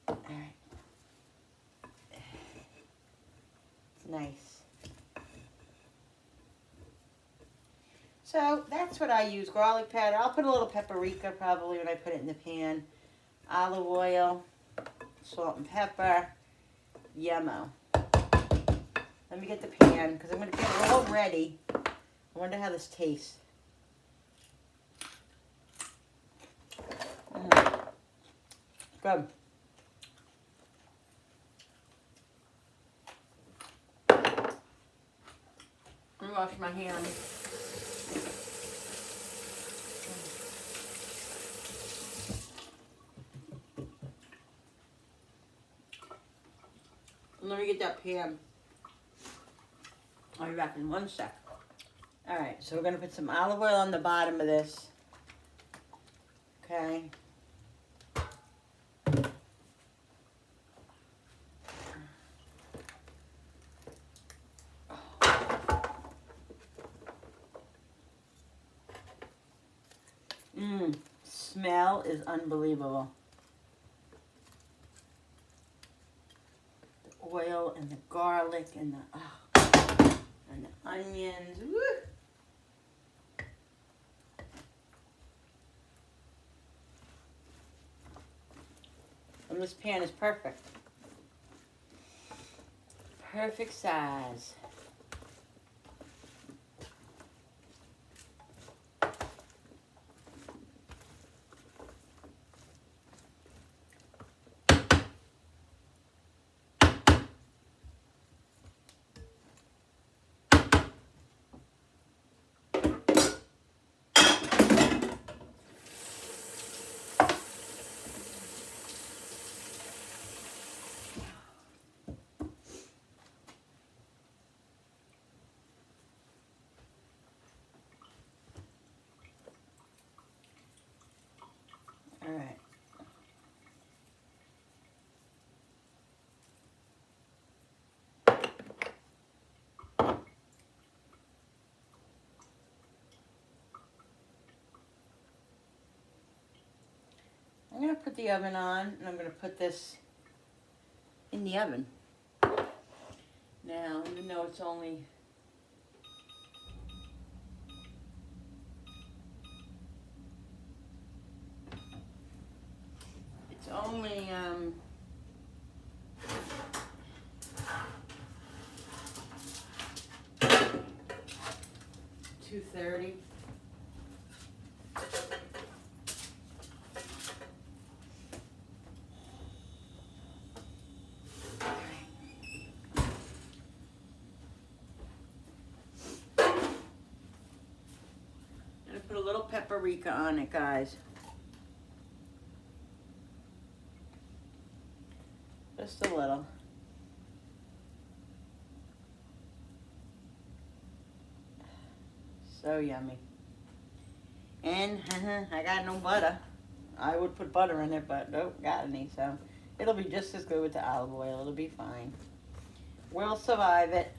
[SPEAKER 1] All right. It's nice. So that's what I use, garlic powder. I'll put a little paprika probably when I put it in the pan. Olive oil, salt and pepper, yummo. Let me get the pan because I'm going to get it all ready I wonder how this tastes. Good. Let me wash my hands. Let me get that pan. I'll be back in 1 sec. Alright, so we're going to put some olive oil on the bottom of this. Okay. Smell is unbelievable. The oil and the garlic and the onions. Woo! And this pan is perfect. Perfect size. All right. I'm going to put the oven on, and I'm going to put this in the oven. Now, even though it's only It's only 2:30. I'm gonna put a little paprika on it, guys. Just a little. So yummy. And I got no butter. I would put butter in it, but don't got any, so it'll be just as good with the olive oil. It'll be fine. We'll survive it.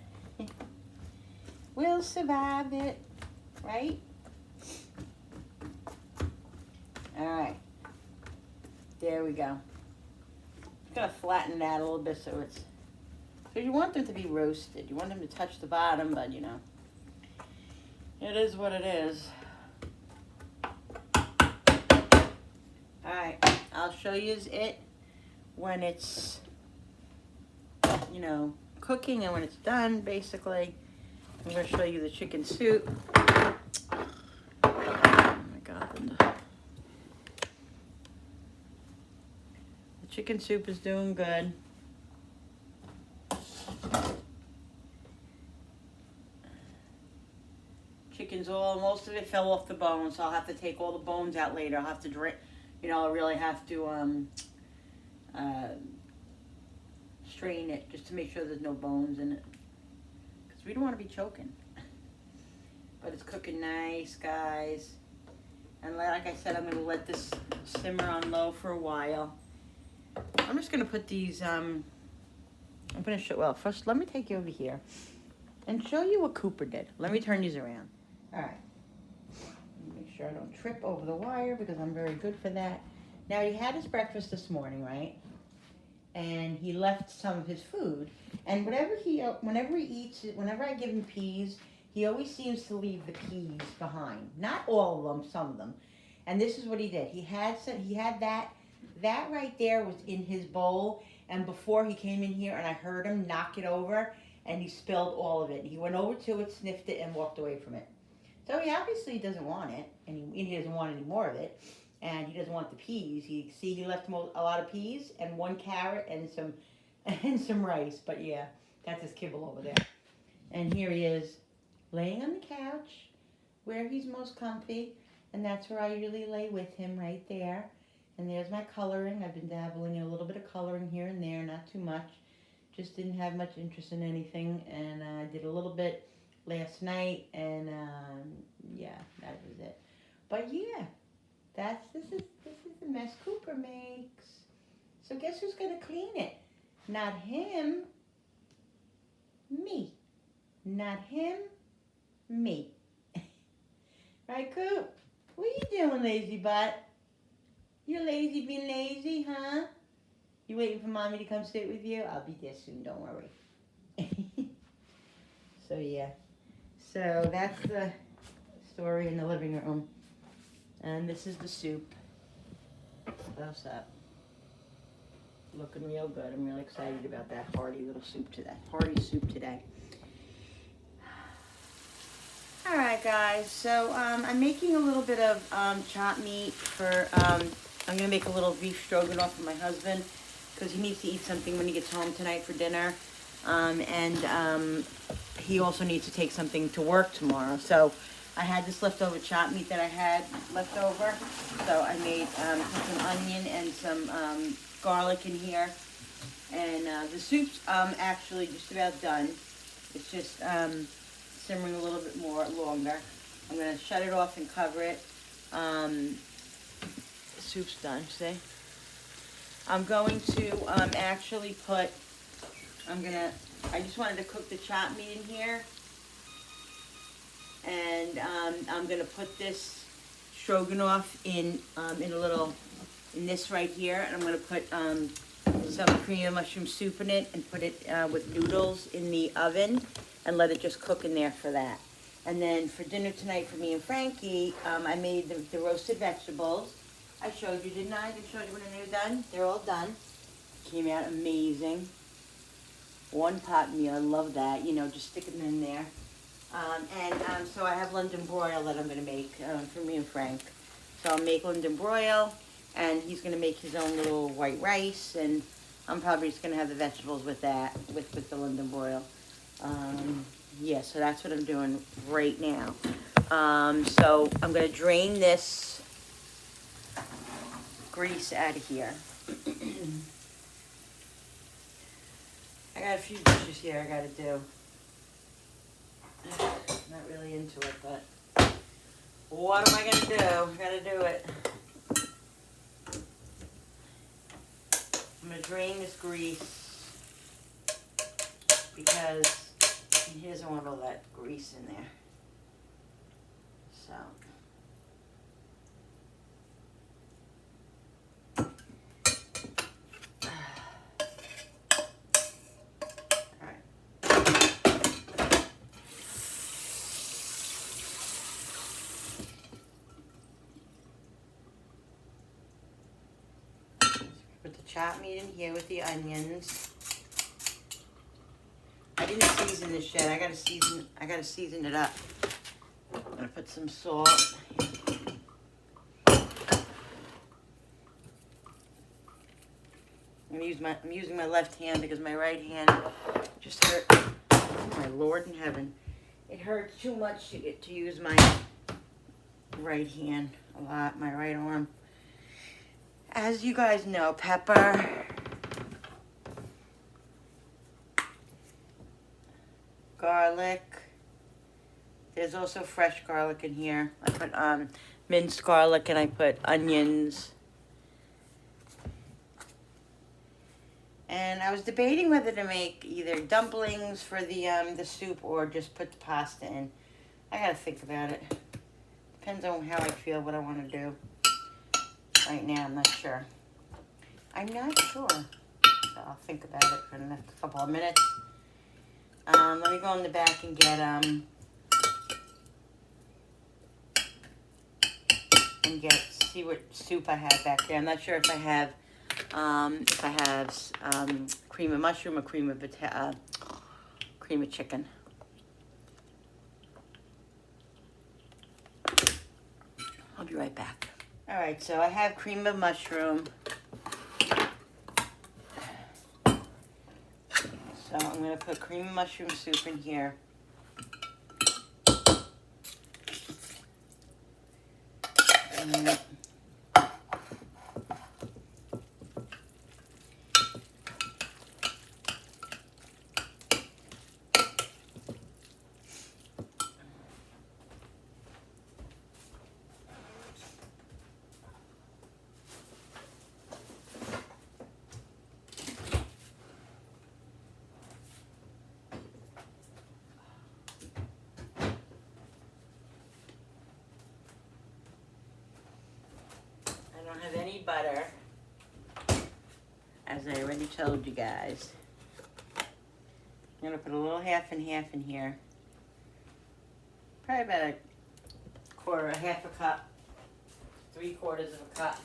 [SPEAKER 1] We'll survive it, right? All right. There we go. I'm gonna flatten that a little bit so it's, because you want them to be roasted. You want them to touch the bottom, but you know, it is what it is. All right, I'll show you it when it's, you know, cooking and when it's done, basically. I'm gonna show you the chicken soup. Oh my God. The chicken soup is doing good. Chicken's all, most of it fell off the bone, so I'll have to take all the bones out later. I'll have to drink, you know, I'll really have to strain it just to make sure there's no bones in it. Because we don't want to be choking. But it's cooking nice, guys. And like I said, I'm going to let this simmer on low for a while. I'm just going to put these, I'm going to show, well, first let me take you over here and show you what Cooper did. Let me turn these around. All right. Make sure I don't trip over the wire because I'm very good for that. Now, he had his breakfast this morning, right? And he left some of his food. And whenever he eats it, whenever I give him peas, he always seems to leave the peas behind. Not all of them, some of them. And this is what he did. He had that right there was in his bowl. And before he came in here and I heard him knock it over and he spilled all of it. He went over to it, sniffed it, and walked away from it. So he obviously doesn't want it, and he doesn't want any more of it, and he doesn't want the peas. He left him a lot of peas and one carrot and some and some rice. But yeah, that's his kibble over there. And here he is, laying on the couch, where he's most comfy, and that's where I usually lay with him, right there. And there's my coloring. I've been dabbling in a little bit of coloring here and there, not too much. Just didn't have much interest in anything, and I did a little bit last night, and yeah, that was it. But yeah, this is the mess Cooper makes. So guess who's gonna clean it? Not him, me. Not him, me. Right, Coop? What are you doing, lazy butt? You lazy being lazy, huh? You waiting for mommy to come sit with you? I'll be there soon, don't worry. So yeah. So that's the story in the living room. And this is the soup. Close up. Looking real good. I'm really excited about that hearty little soup today. Hearty soup today. Alright guys, so I'm making a little bit of chopped meat for, I'm going to make a little beef stroganoff for my husband because he needs to eat something when he gets home tonight for dinner. And he also needs to take something to work tomorrow. So I had this leftover chopped meat that I had left over. So I made some onion and some garlic in here. And the soup's actually just about done. It's just simmering a little bit more longer. I'm going to shut it off and cover it. The soup's done, see? I'm going to actually put, I just wanted to cook the chopped meat in here. And I'm going to put this stroganoff in this right here. And I'm going to put some cream of mushroom soup in it and put it with noodles in the oven and let it just cook in there for that. And then for dinner tonight for me and Frankie, I made the roasted vegetables. I showed you, didn't I? I showed you when they were done. They're all done. Came out amazing. One pot meal, I love that. You know, just stick them in there. So I have London broil that I'm going to make for me and Frank. So I'll make London broil, and he's going to make his own little white rice, and I'm probably just going to have the vegetables with that, with the London broil. Yeah, so that's what I'm doing right now. So I'm going to drain this grease out of here. I got a few dishes here I got to do. Not really into it, but what am I going to do? I got to do it. I'm going to drain this grease because he doesn't want all that grease in there. So. Put the chopped meat in here with the onions. I didn't season this yet. I gotta season it up. I'm gonna put some salt. I'm using my left hand because my right hand just hurt. Oh my Lord in heaven. It hurts too much to use my right hand a lot, my right arm. As you guys know, pepper, garlic. There's also fresh garlic in here. I put minced garlic and I put onions. And I was debating whether to make either dumplings for the soup or just put the pasta in. I gotta think about it. Depends on how I feel, what I want to do. Right now, I'm not sure. I'm not sure. So I'll think about it for the next couple of minutes. Let me go in the back and see what soup I have back there. I'm not sure if I have cream of mushroom or cream of chicken. be right back. All right, so I have cream of mushroom. So I'm going to put cream of mushroom soup in here. And I don't have any butter, as I already told you guys. I'm going to put a little half and half in here. Probably about a half a cup, 3/4 of a cup.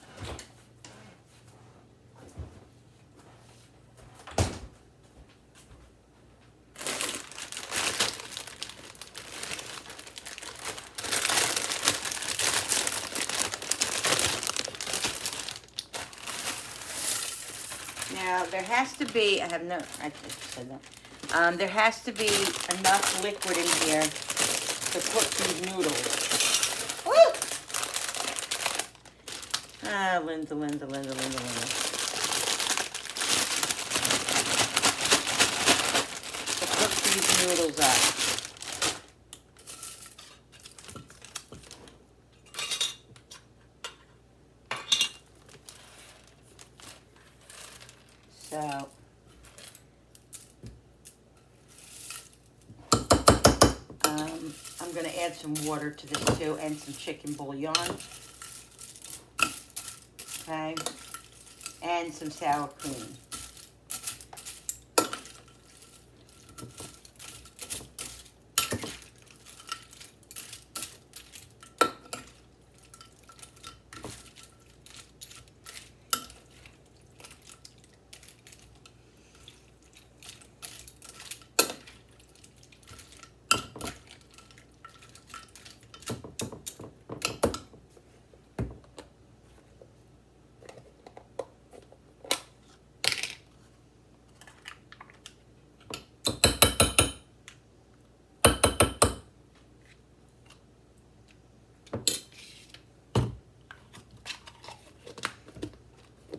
[SPEAKER 1] Now, there has to be, I just said that. There has to be enough liquid in here to cook these noodles. Woo! Ah, Linda. To cook these noodles up. So, I'm going to add some water to this too, and some chicken bouillon. Okay, and some sour cream.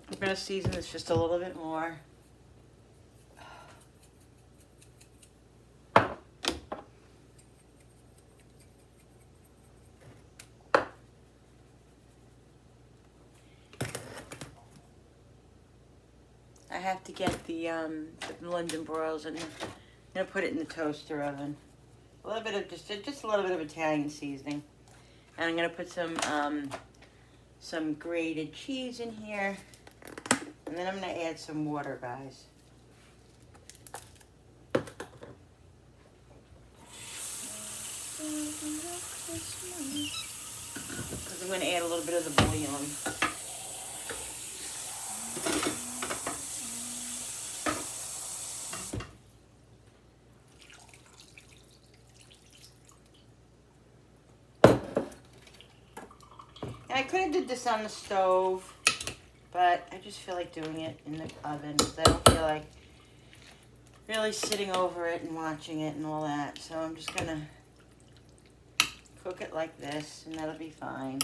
[SPEAKER 1] I'm going to season this just a little bit more. I have to get the London broils, and I'm going to put it in the toaster oven. A little bit of just a little bit of Italian seasoning, and I'm going to put some grated cheese in here, and then I'm going to add some water, guys. Because I'm going to add a little bit of the bouillon. And I could have did this on the stove, but I just feel like doing it in the oven because I don't feel like really sitting over it and watching it and all that. So I'm just going to cook it like this, and that'll be fine.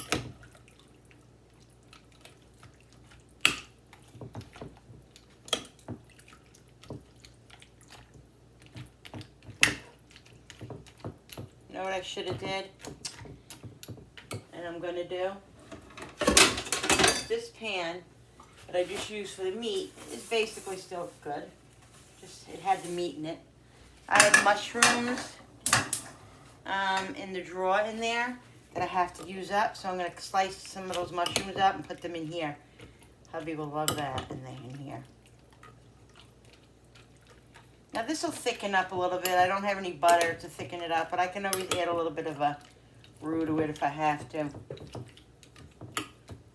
[SPEAKER 1] You know what I should have did? And I'm going to do? This pan that I just used for the meat is basically still good. Just, it had the meat in it. I have mushrooms in the drawer in there that I have to use up. So I'm going to slice some of those mushrooms up and put them in here. Hubby will love that in here. Now this will thicken up a little bit. I don't have any butter to thicken it up, but I can always add a little bit of a roux to it if I have to.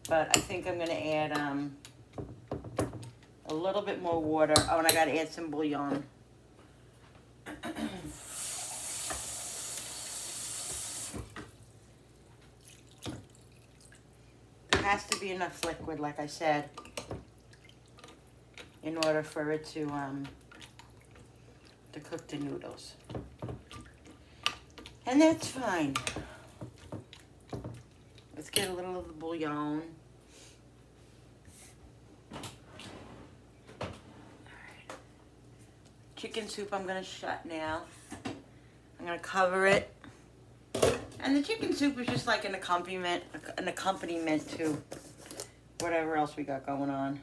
[SPEAKER 1] But I think I'm going to add a little bit more water. Oh, and I got to add some bouillon. has to be enough liquid, like I said, in order for it to cook the noodles. And that's fine. Let's get a little of the bouillon. Chicken soup I'm gonna shut now. I'm gonna cover it. And the chicken soup is just like an accompaniment to whatever else we got going on.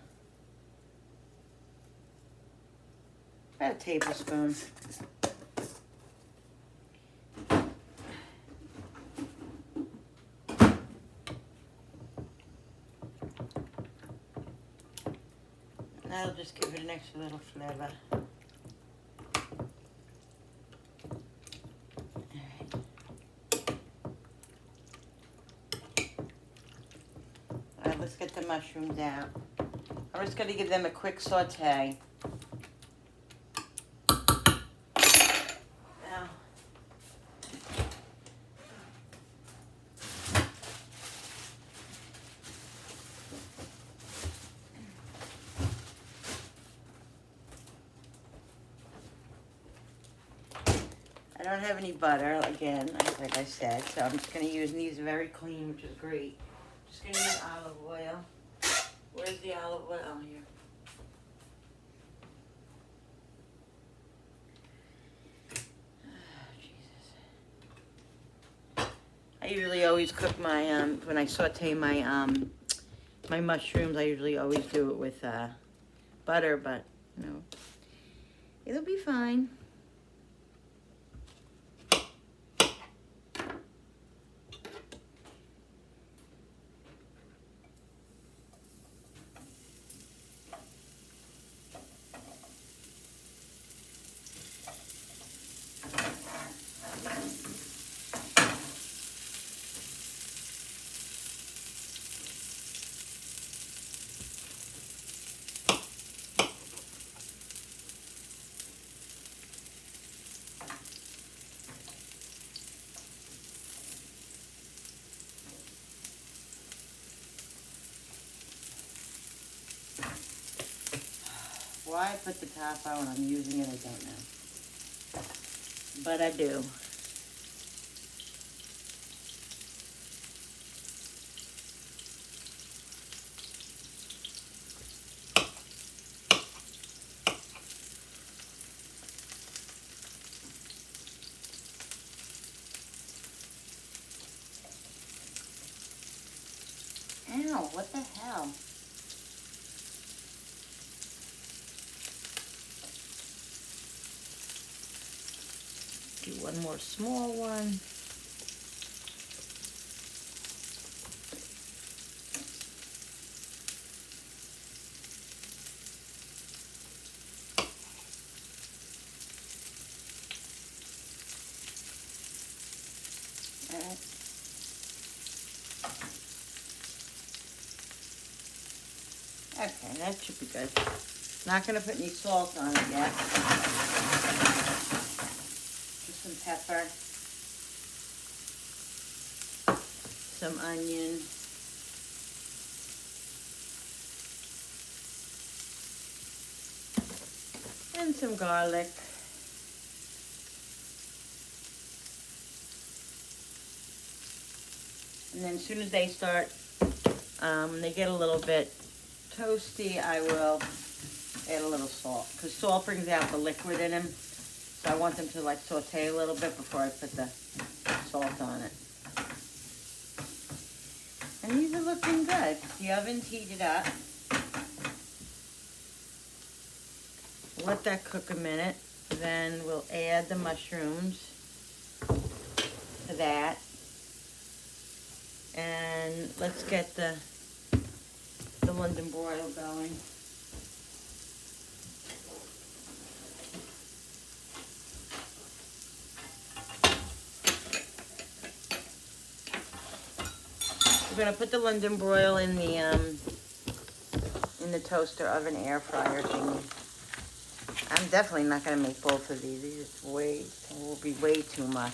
[SPEAKER 1] About a tablespoon. That'll just give it an extra little flavor. Alright, let's get the mushrooms out. I'm just going to give them a quick saute. Now, I don't have any butter, again, like I said, so I'm just going to use, and these are very clean, which is great. Just going to use olive oil. Where's the olive oil? Oh, here. Oh, Jesus. I usually always cook my, when I saute my, my mushrooms, I usually always do it with butter, but, you know, it'll be fine. Why I put the top on when I'm using it, I don't know. But I do. Ow, what the hell? Do one more small one. Okay, that should be good. Not gonna put any salt on it yet. Just some pepper. Some onion. And some garlic. And then as soon as they start, they get a little bit toasty, I will add a little salt. Because salt brings out the liquid in them. So I want them to like saute a little bit before I put the salt on it. And these are looking good. The oven's heated up. Let that cook a minute. Then we'll add the mushrooms to that. And let's get the London broil going. We're gonna put the London broil in the toaster oven air fryer thingy. I'm definitely not gonna make both of these. These will be way too much.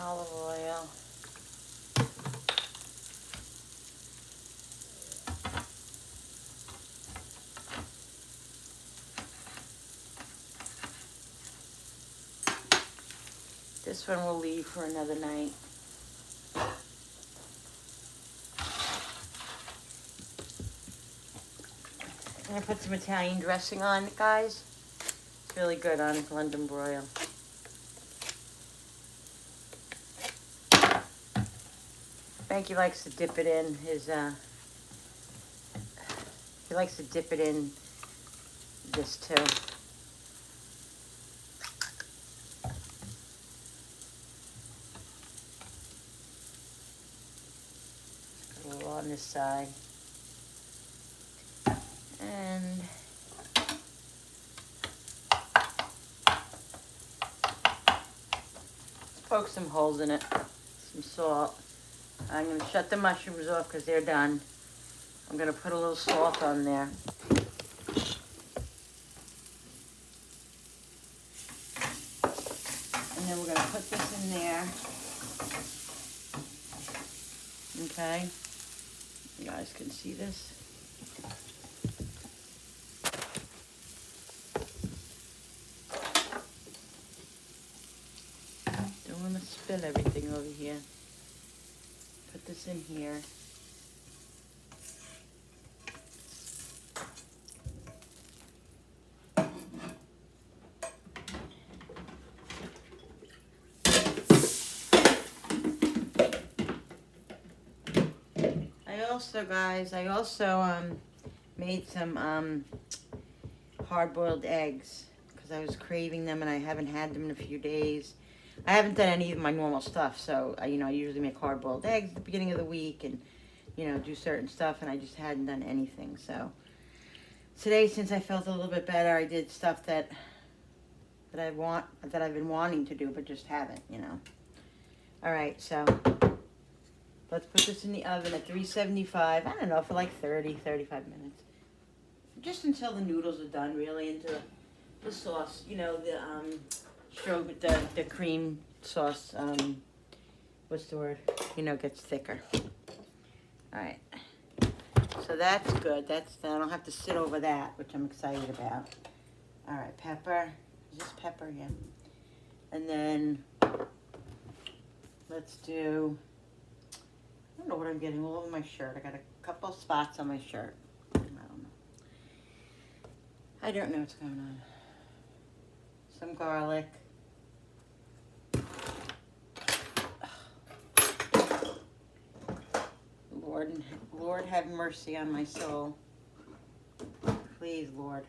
[SPEAKER 1] olive oil. This one we'll leave for another night. I'm gonna put some Italian dressing on it, guys. It's really good on London broil. Frankie likes to dip it in his, he likes to dip it in this too. Put a little on this side. And poke some holes in it. Some salt. I'm going to shut the mushrooms off because they're done. I'm going to put a little salt on there. And then we're going to put this in there. Okay. You guys can see this. Don't want to spill everything over here. Put this in here. I also made some hard-boiled eggs because I was craving them and I haven't had them in a few days. I haven't done any of my normal stuff, so I usually make hard-boiled eggs at the beginning of the week and do certain stuff, and I just hadn't done anything. So today, since I felt a little bit better, I did stuff that I've been wanting to do but just haven't. All right, so let's put this in the oven at 375. I don't know, for like 35 minutes. Just until the noodles are done, really, into the sauce. The cream sauce, what's the word? Gets thicker. All right. So that's good. I don't have to sit over that, which I'm excited about. All right, pepper. Is this pepper? Yeah. And then let's do... I don't know what I'm getting all over my shirt. I got a couple spots on my shirt. I don't know what's going on. Some garlic. Lord have mercy on my soul. Please, Lord.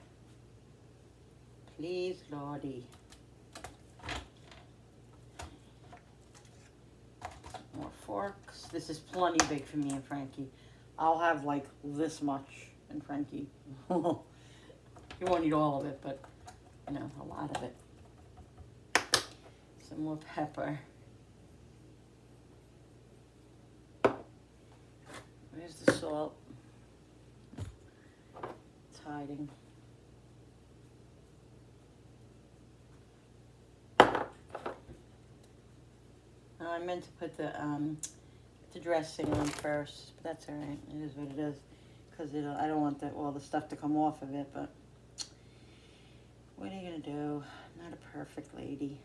[SPEAKER 1] Please, Lordy. More forks. This is plenty big for me and Frankie. I'll have like this much, and Frankie, he won't eat all of it, but a lot of it. Some more pepper. Where's the salt? It's hiding. I meant to put the dressing on first, but that's all right. It is what it is, because I don't want all the stuff to come off of it. But what are you gonna do? I'm not a perfect lady.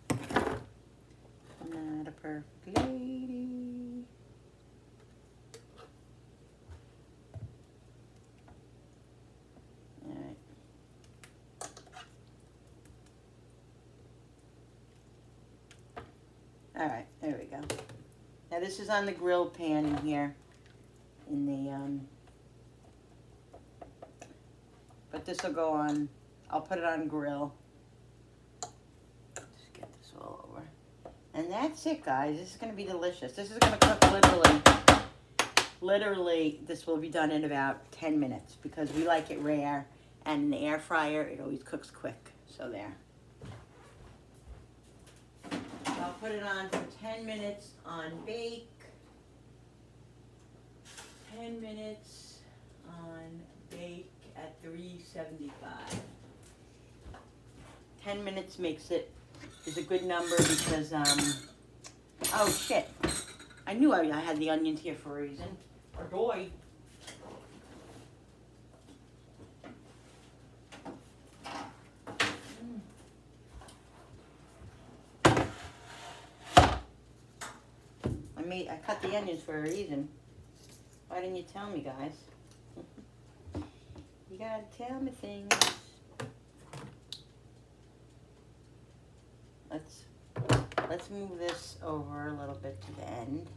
[SPEAKER 1] I'm not a perfect lady. All right. All right, there we go. Now this is on the grill pan in here, but this will go on, I'll put it on grill. Just get this all over. And that's it, guys. This is going to be delicious. This is going to cook literally, this will be done in about 10 minutes because we like it rare, and in the air fryer, it always cooks quick. So there. I'll put it on for 10 minutes on bake. 10 minutes on bake at 375. 10 minutes makes it is a good number because, oh shit. I knew I had the onions here for a reason. Or doy. I cut the onions for a reason. Why didn't you tell me, guys? You gotta tell me things. Let's move this over a little bit to the end.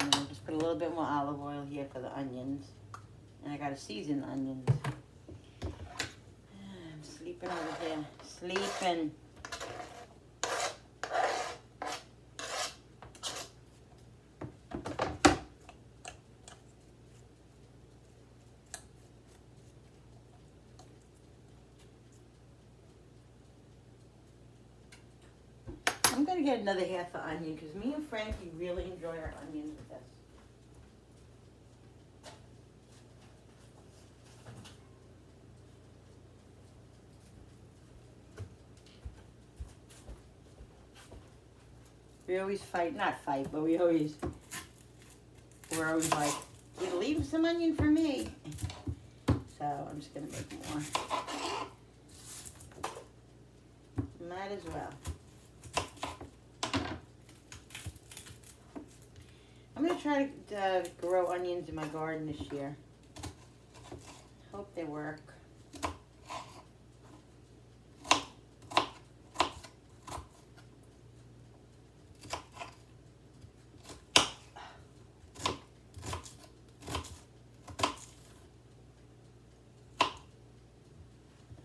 [SPEAKER 1] And we'll just put a little bit more olive oil here for the onions. And I gotta season the onions. I'm sleeping over here. Sleeping. I'm gonna get another half of onion because me and Frankie really enjoy our onions with this. We always fight, not fight, but we're always like, you leave some onion for me. So I'm just gonna make more. Might as well. I'm going to try to grow onions in my garden this year. Hope they work.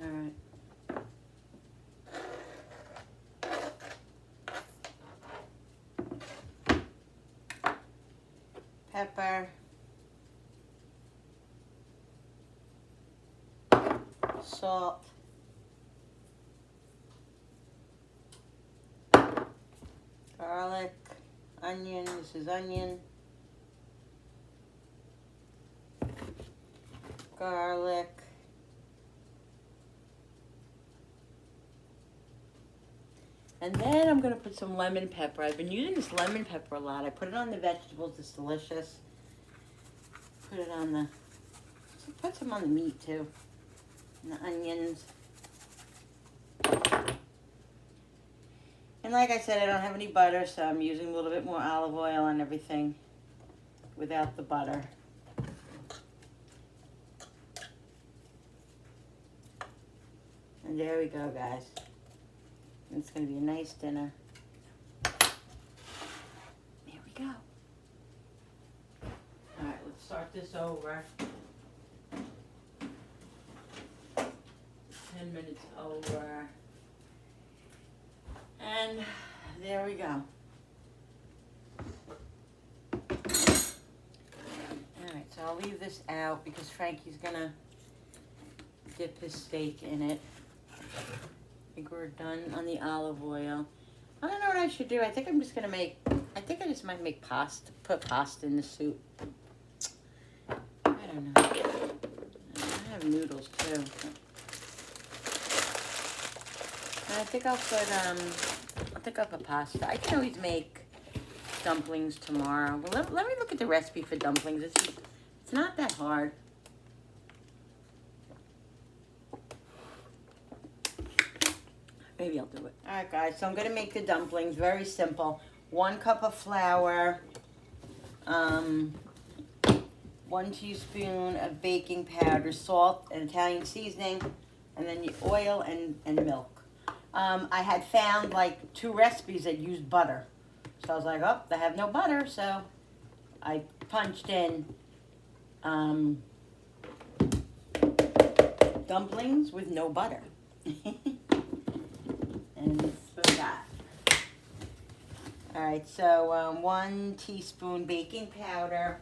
[SPEAKER 1] All right. Pepper, salt, garlic, onion, this is onion, garlic, and then I'm going to put some lemon pepper. I've been using this lemon pepper a lot. I put it on the vegetables, it's delicious. Put it on the, put some on the meat too, and the onions. And like I said, I don't have any butter, so I'm using a little bit more olive oil on everything without the butter. And there we go, guys. It's going to be a nice dinner. There we go. All right, let's start this over. 10 minutes over. And there we go. All right, so I'll leave this out because Frankie's gonna dip his steak in it. I think we're done on the olive oil. I don't know what I should do. I think I'm just gonna make, I think I just might make pasta, put pasta in the soup. I don't know. I have noodles too. I think I'll put pasta. I can always make dumplings tomorrow. Well, let me look at the recipe for dumplings. It's not that hard. Maybe I'll do it. All right, guys, so I'm going to make the dumplings. Very simple. 1 cup of flour, 1 teaspoon of baking powder, salt, and Italian seasoning, and then oil and milk. I had found like 2 recipes that used butter. So I was like, oh, they have no butter. So I punched in dumplings with no butter. And that's what we got. All right, so 1 teaspoon baking powder.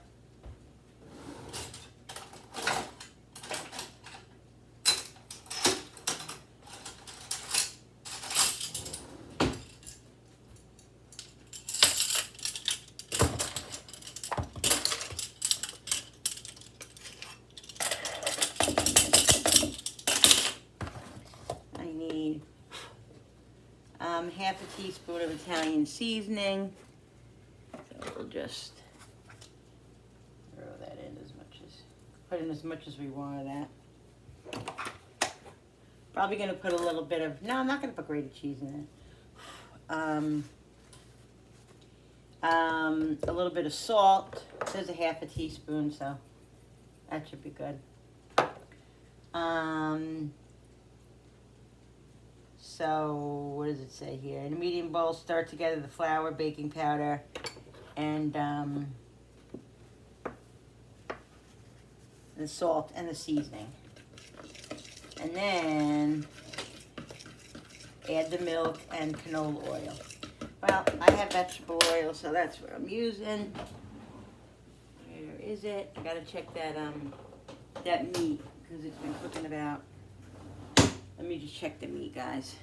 [SPEAKER 1] teaspoon of Italian seasoning. So we'll just throw that in put in as much as we want of that. Probably gonna put a little bit of, no, I'm not gonna put grated cheese in it. A little bit of salt. It says a half a teaspoon, so that should be good. So what does it say here? In a medium bowl, stir together the flour, baking powder, and the salt and the seasoning. And then add the milk and canola oil. Well, I have vegetable oil, so that's what I'm using. Where is it? I gotta check that that meat because it's been cooking about. Let me just check the meat, guys.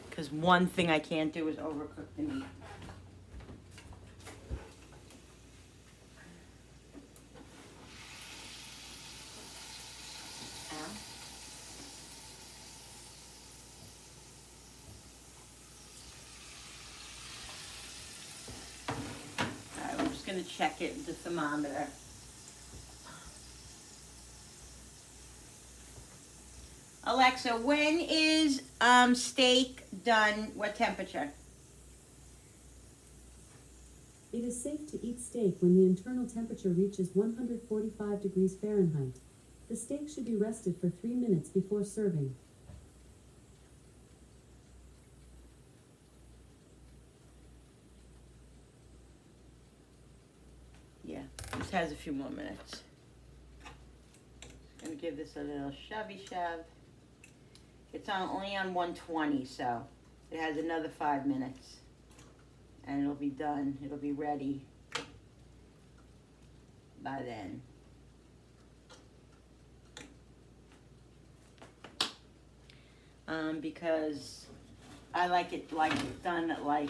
[SPEAKER 1] Because one thing I can't do is overcook the meat. Alright, I'm just going to check it with the thermometer. Alexa, when is steak done? What temperature?
[SPEAKER 2] It is safe to eat steak when the internal temperature reaches 145 degrees Fahrenheit. The steak should be rested for 3 minutes before serving.
[SPEAKER 1] Yeah, this has a few more minutes. Gonna give this a little shovey shove. It's only on 120, so it has another 5 minutes. And it'll be done. It'll be ready by then. Because I like it done at I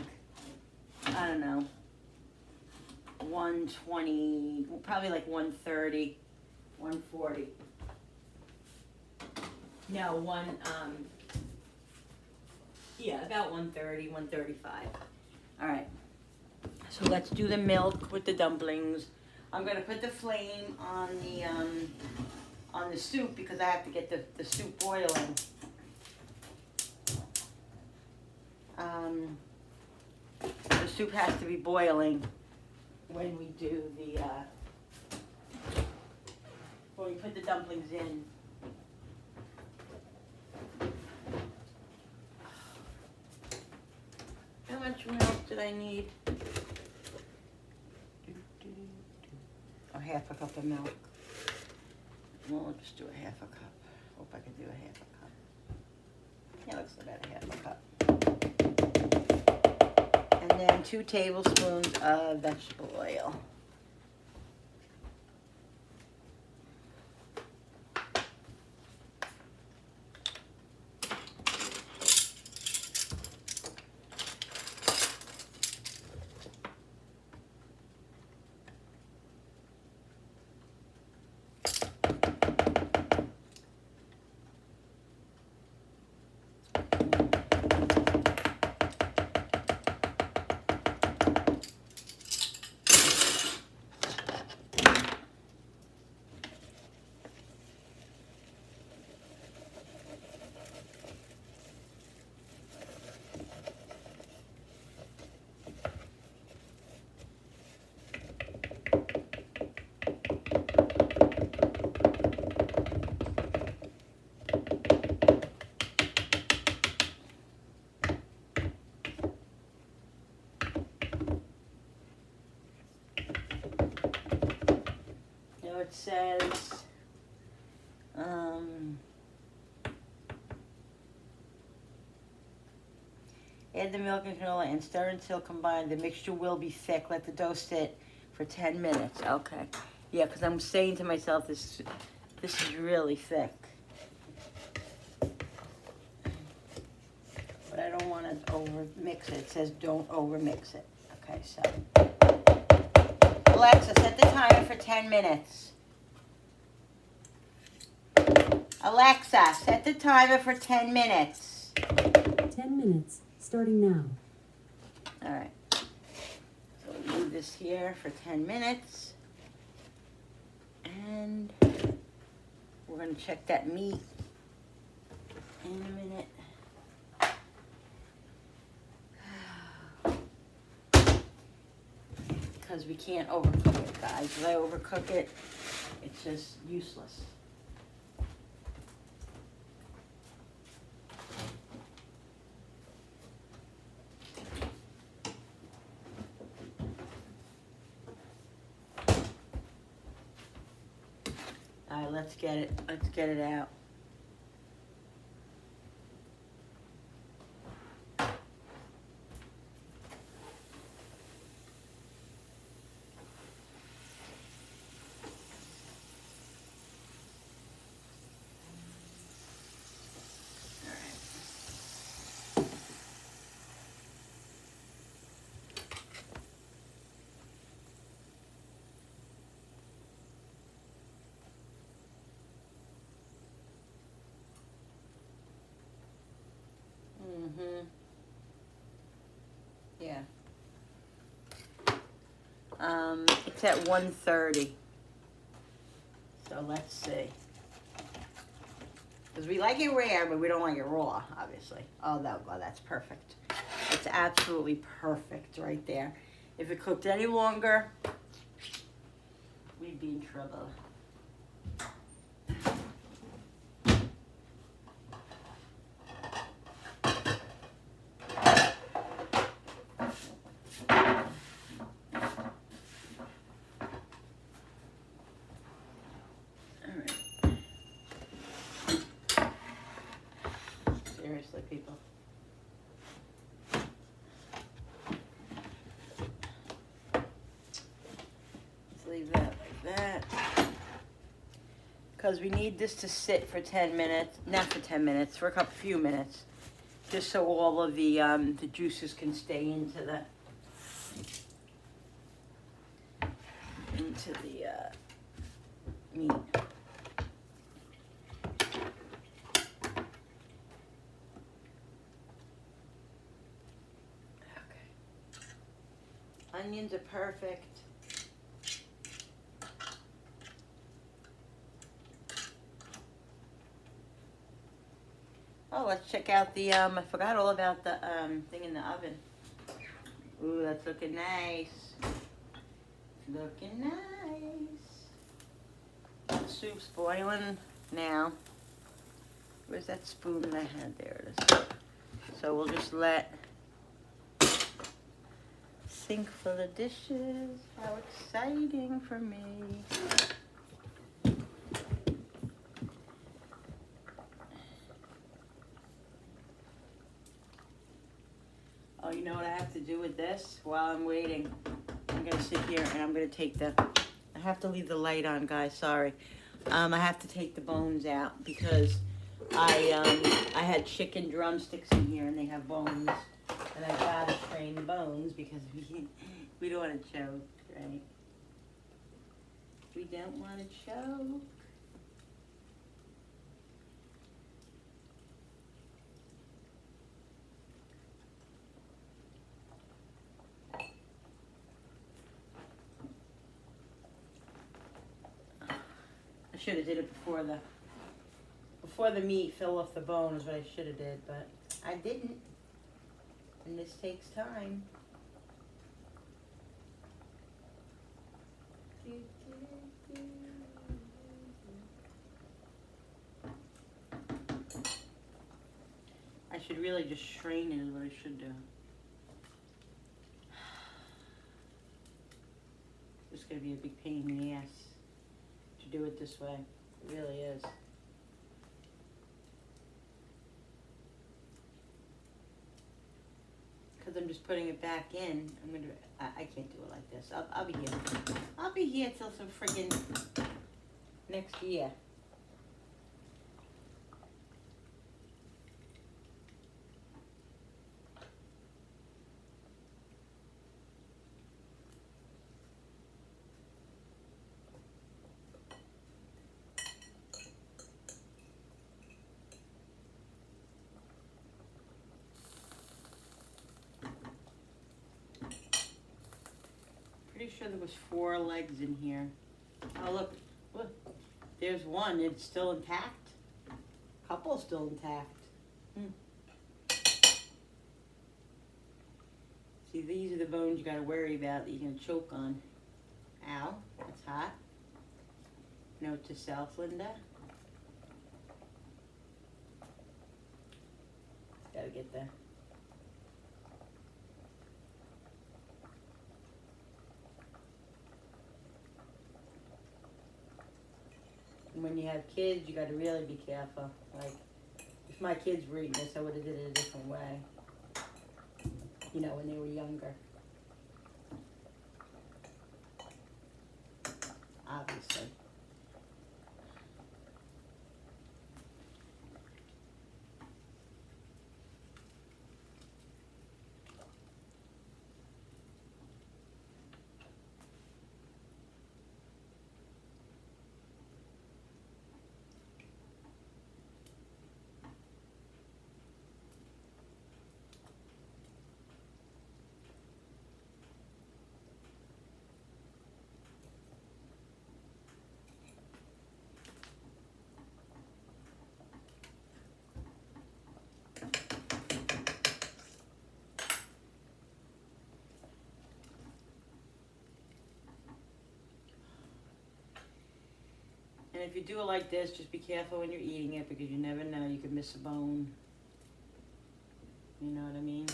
[SPEAKER 1] don't know, 120, probably like 130, 140. No, about 130, 135. All right, so let's do the milk with the dumplings. I'm gonna put the flame on the soup because I have to get the soup boiling. The soup has to be boiling when we do when we put the dumplings in. How much milk did I need? Oh, half a cup of milk. Well, I'll just do a half a cup. Hope I can do a half a cup. Yeah, looks about a half a cup. And then 2 tablespoons of vegetable oil. It says add the milk and canola and stir until combined. The mixture will be thick. Let the dough sit for 10 minutes. Okay. Yeah, because I'm saying to myself, this is really thick. But I don't want to over mix it. It says don't over mix it. Okay, so Alexa, set the timer for 10 minutes. Alexa, set the timer for 10 minutes.
[SPEAKER 2] 10 minutes. starting now.
[SPEAKER 1] All right. So we'll leave this here for 10 minutes. And we're going to check that meat in a minute. Because we can't overcook it, guys. If I overcook it, it's just useless. All right, let's get it out. Mm-hmm. Yeah. It's at 1:30. So let's see. Because we like it rare, but we don't like it raw, obviously. Oh, that's perfect. It's absolutely perfect right there. If it cooked any longer, we'd be in trouble. Seriously, people. Let's leave that like that. Because we need this to sit for 10 minutes. Not for 10 minutes, for a few minutes. Just so all of the juices can stay into the meat. Onions are perfect. Oh, let's check out the, I forgot all about the thing in the oven. Ooh, that's looking nice. Looking nice. The soup's boiling now. Where's that spoon that I had? There it is. So we'll just let sink full of dishes. How exciting for me. Oh, you know what I have to do with this while I'm waiting? I'm gonna sit here and I'm gonna take I have to leave the light on, guys, sorry. I have to take the bones out because I had chicken drumsticks in here and they have bones. And I gotta strain the bones because we don't want to choke, right? We don't want to choke. I should have did it before the meat fell off the bone is what I should have did, but I didn't. And this takes time. I should really just strain it is what I should do. It's gonna be a big pain in the ass to do it this way. It really is. Because I'm just putting it back in. I can't do it like this. I'll be here. I'll be here till some friggin' next year. pretty sure there was 4 legs in here. Oh, look, there's one, it's still intact. Couple still intact. See, these are the bones you gotta worry about that you're gonna choke on. Ow, that's hot. Note to self, Linda. Gotta get the and when you have kids, you gotta really be careful. Like, if my kids were eating this, I would have did it a different way. You know, when they were younger. Obviously. And if you do it like this, just be careful when you're eating it because you never know, you could miss a bone. You know what I mean?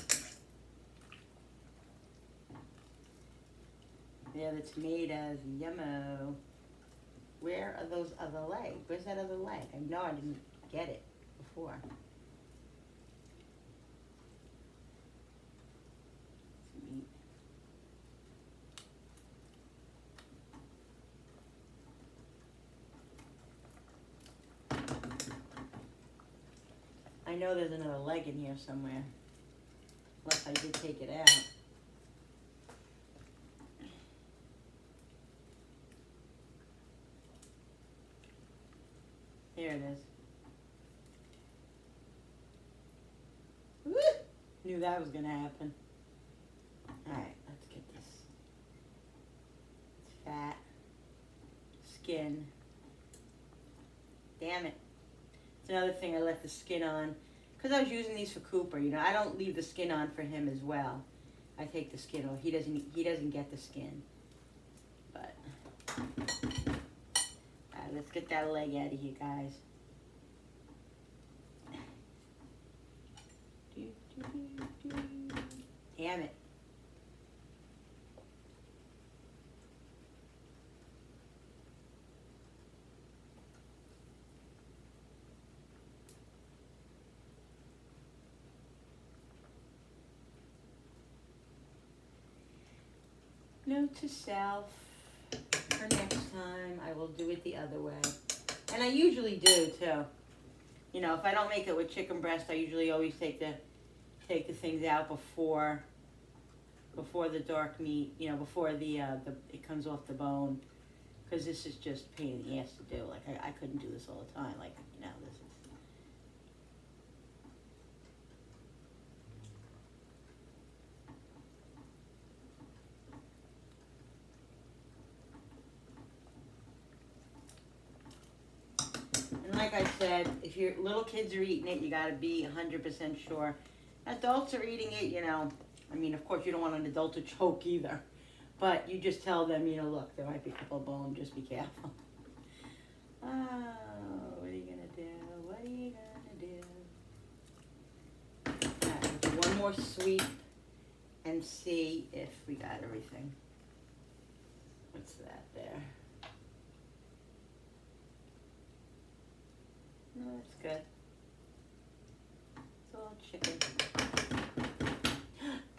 [SPEAKER 1] Yeah, the tomatoes, yummo. Where are those other legs? Where's that other leg? I know I didn't get it before. Meat. I know there's another leg in here somewhere. Unless I did take it out. Here it is. Woo! Knew that was gonna happen. Alright, let's get this. It's fat. Skin. Damn it. It's another thing I left the skin on. Because I was using these for Cooper, you know. I don't leave the skin on for him as well. I take the skin off. He doesn't get the skin. But alright, let's get that leg out of here, guys. Damn it. Note to self, for next time I will do it the other way. And I usually do too. You know, if I don't make it with chicken breast, I usually always take the things out before the dark meat, you know, before the it comes off the bone. Because this is just a pain in the ass to do. Like, I couldn't do this all the time. Like, you know, this is... And like I said, if your little kids are eating it, you got to be 100% sure. Adults are eating it, you know. I mean, of course, you don't want an adult to choke either. But you just tell them, you know, look, there might be a couple of bones, just be careful. Oh, what are you going to do? What are you going to do? All right, do one more sweep and see if we got everything. What's that there? No, that's good. It's all chicken.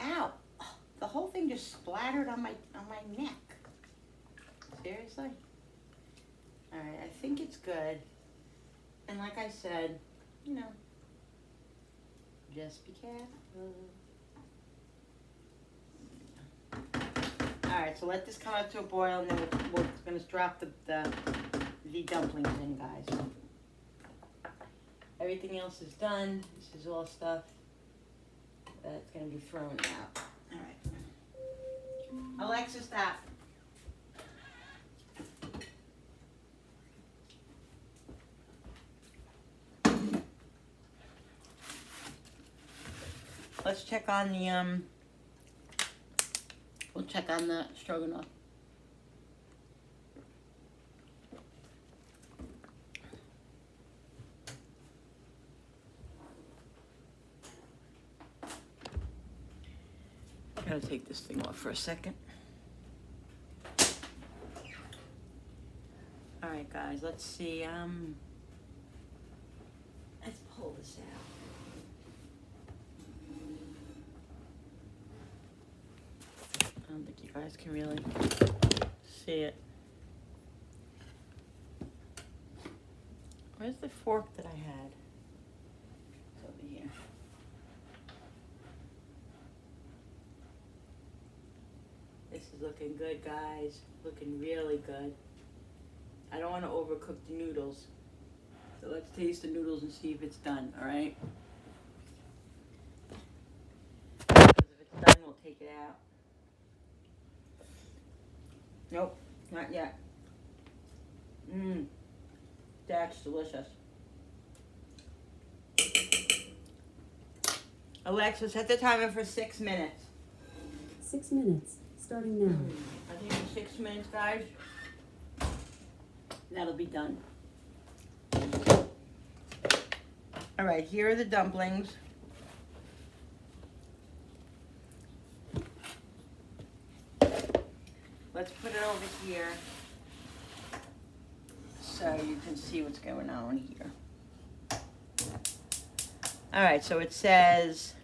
[SPEAKER 1] Ow! Oh, the whole thing just splattered on my neck. Seriously? Alright, I think it's good. And like I said, you know, just be careful. Alright, so let this come up to a boil and then we're going to drop the dumplings in, guys. Everything else is done. This is all stuff that's going to be thrown out. All right. Alexa, stop. let's check on the, we'll check on the stroganoff. Gotta take this thing off for a second. All right, guys, let's see. Let's pull this out. I don't think you guys can really see it. Where's the fork that I had? It's over here. This is looking good, guys. Looking really good. I don't want to overcook the noodles. So let's taste the noodles and see if it's done, all right? Because if it's done, we'll take it out. Nope, not yet. That's delicious. Alexa, set the timer for 6 minutes.
[SPEAKER 2] 6 minutes, starting now.
[SPEAKER 1] I think in 6 minutes, guys, that'll be done. All right, here are the dumplings. Let's put it over here so you can see what's going on here. All right, so it says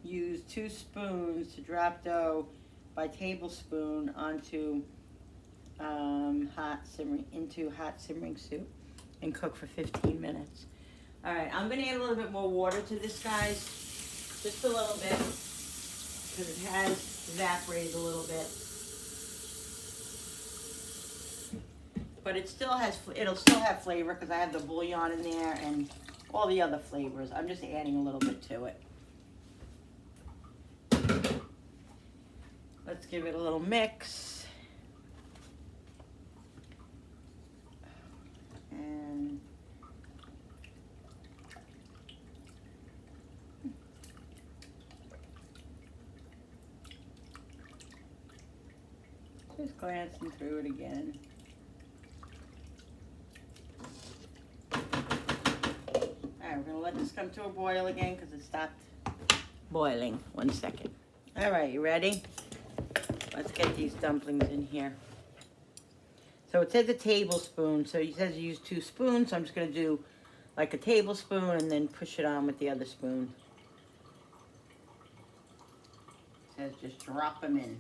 [SPEAKER 1] use 2 spoons to drop dough by tablespoon onto hot simmering soup and cook for 15 minutes. All right, I'm gonna add a little bit more water to this, guys, just a little bit, because it has evaporated a little bit. But it still has, it'll still have flavor because I have the bouillon in there and all the other flavors. I'm just adding a little bit to it. Let's give it a little mix. And just glancing through it again. All right, we're gonna let this come to a boil again because it stopped boiling. 1 second. All right, you ready? Let's get these dumplings in here. So it says a tablespoon, so it says use 2 spoons, so I'm just gonna do like a tablespoon and then push it on with the other spoon. It says just drop them in.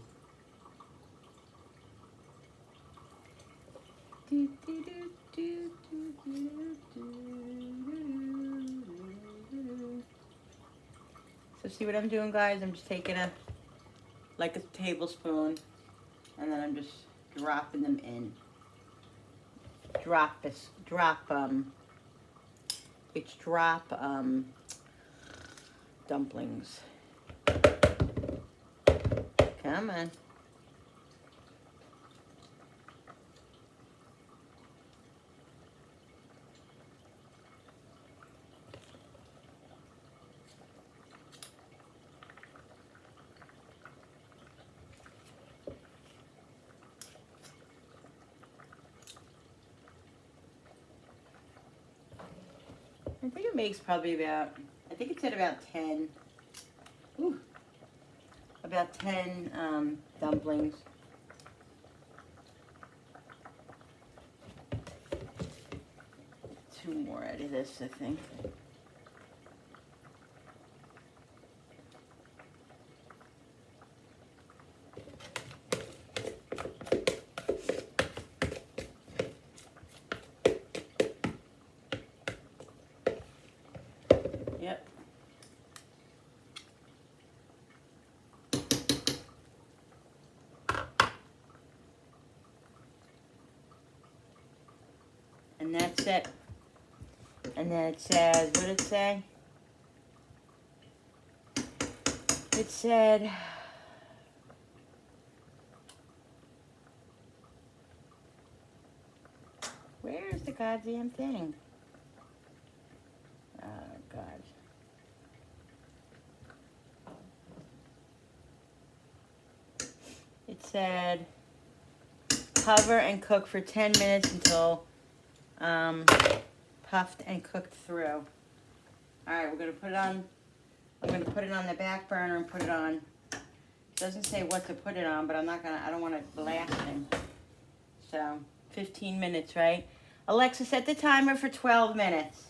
[SPEAKER 1] So see what I'm doing, guys? I'm just taking like a tablespoon and then I'm just dropping them in. Drop dumplings. Come on. I think it makes probably about, I think it said about 10, about 10 dumplings. Two more out of this, I think. Yep. And that's it. And then it says, what did it say? It said, where is the goddamn thing? God. It said cover and cook for 10 minutes until puffed and cooked through. Alright, we're going to put it on. I'm going to put it on the back burner and put it on. It doesn't say what to put it on, but I don't want it blasting. So, 15 minutes, right? Alexa, set the timer for 12 minutes.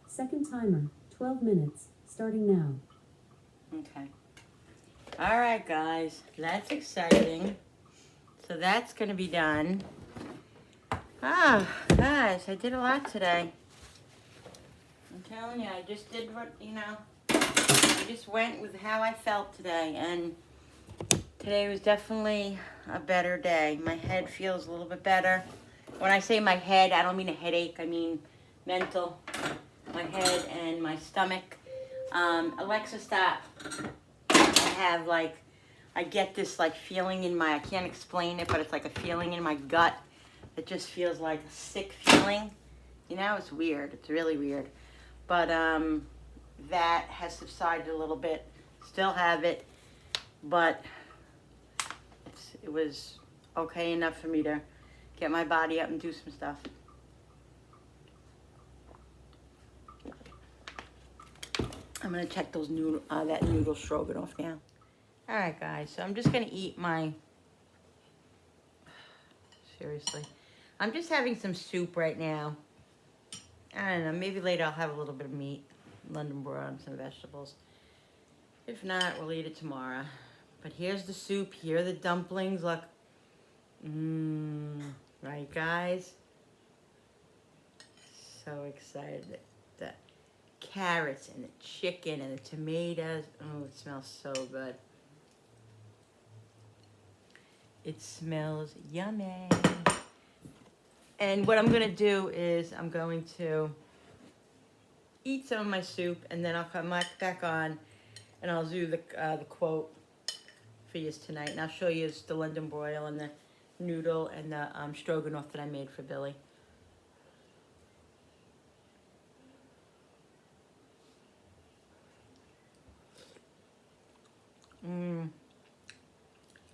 [SPEAKER 2] Second timer, 12 minutes, starting now.
[SPEAKER 1] Okay. Alright, guys. That's exciting. So that's going to be done. Ah, guys, I did a lot today. I'm telling you, I just did what, I just went with how I felt today. And today was definitely a better day. My head feels a little bit better. When I say my head, I don't mean a headache. I mean mental. My head and my stomach. Alexa, stop. I get this feeling I can't explain it, but it's like a feeling in my gut that just feels like a sick feeling. It's weird. It's really weird. But that has subsided a little bit. Still have it, but it was okay enough for me to get my body up and do some stuff. I'm gonna check those that noodle stroganoff now. All right, guys. So I'm just gonna eat my. Seriously, I'm just having some soup right now. I don't know. Maybe later I'll have a little bit of meat, London broil, and some vegetables. If not, we'll eat it tomorrow. But here's the soup. Here are the dumplings. Look. Right, guys? So excited. The carrots and the chicken and the tomatoes. Oh, it smells so good. It smells yummy. And what I'm going to do is I'm going to eat some of my soup, and then I'll come back on, and I'll do the quote for you tonight. And I'll show you the London broil and the noodle and the stroganoff that I made for Billy.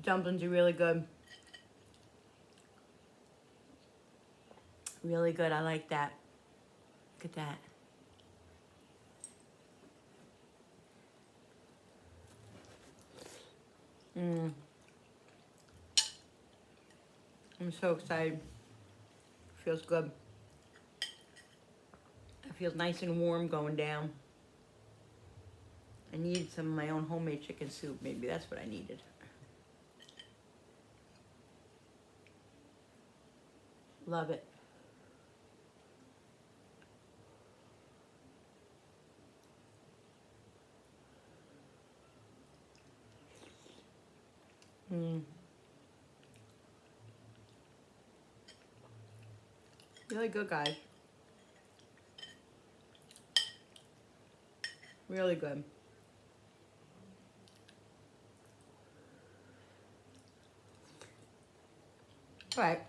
[SPEAKER 1] Dumplings are really good. Really good. I like that. Look at that. I'm so excited. Feels good. It feels nice and warm going down. I needed some of my own homemade chicken soup. Maybe that's what I needed. Love it. Really good, guys. Really good. All right.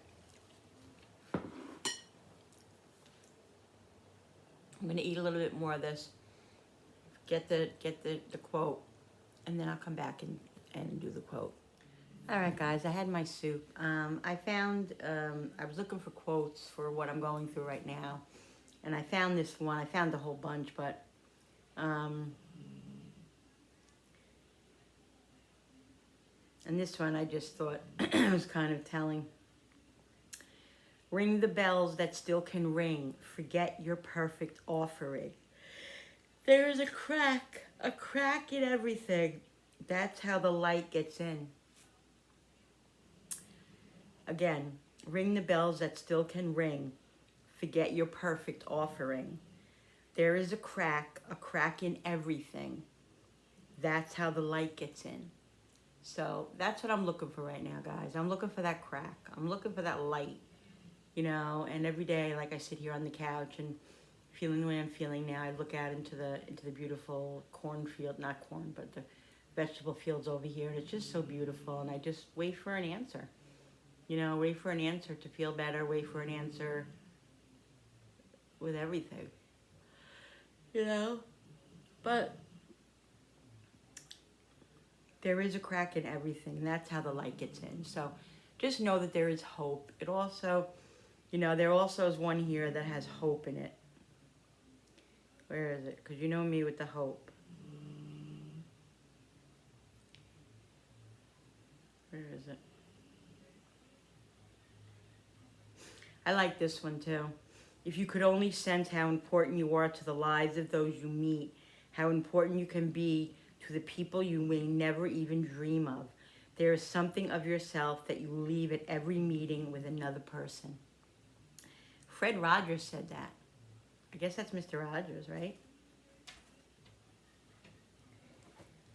[SPEAKER 1] I'm gonna eat a little bit more of this. Get the quote, and then I'll come back and do the quote. All right, guys. I had my soup. I found I was looking for quotes for what I'm going through right now, and I found this one. I found a whole bunch, but and this one I just thought was kind of telling. Ring the bells that still can ring. Forget your perfect offering. There is a crack in everything. That's how the light gets in. Again, ring the bells that still can ring. Forget your perfect offering. There is a crack in everything. That's how the light gets in. So that's what I'm looking for right now, guys. I'm looking for that crack. I'm looking for that light. And every day, like I sit here on the couch and feeling the way I'm feeling now, I look out into the beautiful cornfield, not corn, but the vegetable fields over here, and it's just so beautiful, and I just wait for an answer. Wait for an answer to feel better, wait for an answer with everything. you know? But there is a crack in everything, and that's how the light gets in. So just know that there is hope. It also, there also is one here that has hope in it. Where is it? Because you know me with the hope. Where is it? I like this one too. If you could only sense how important you are to the lives of those you meet, how important you can be to the people you may never even dream of, there is something of yourself that you leave at every meeting with another person. Fred Rogers said that. I guess that's Mr. Rogers, right?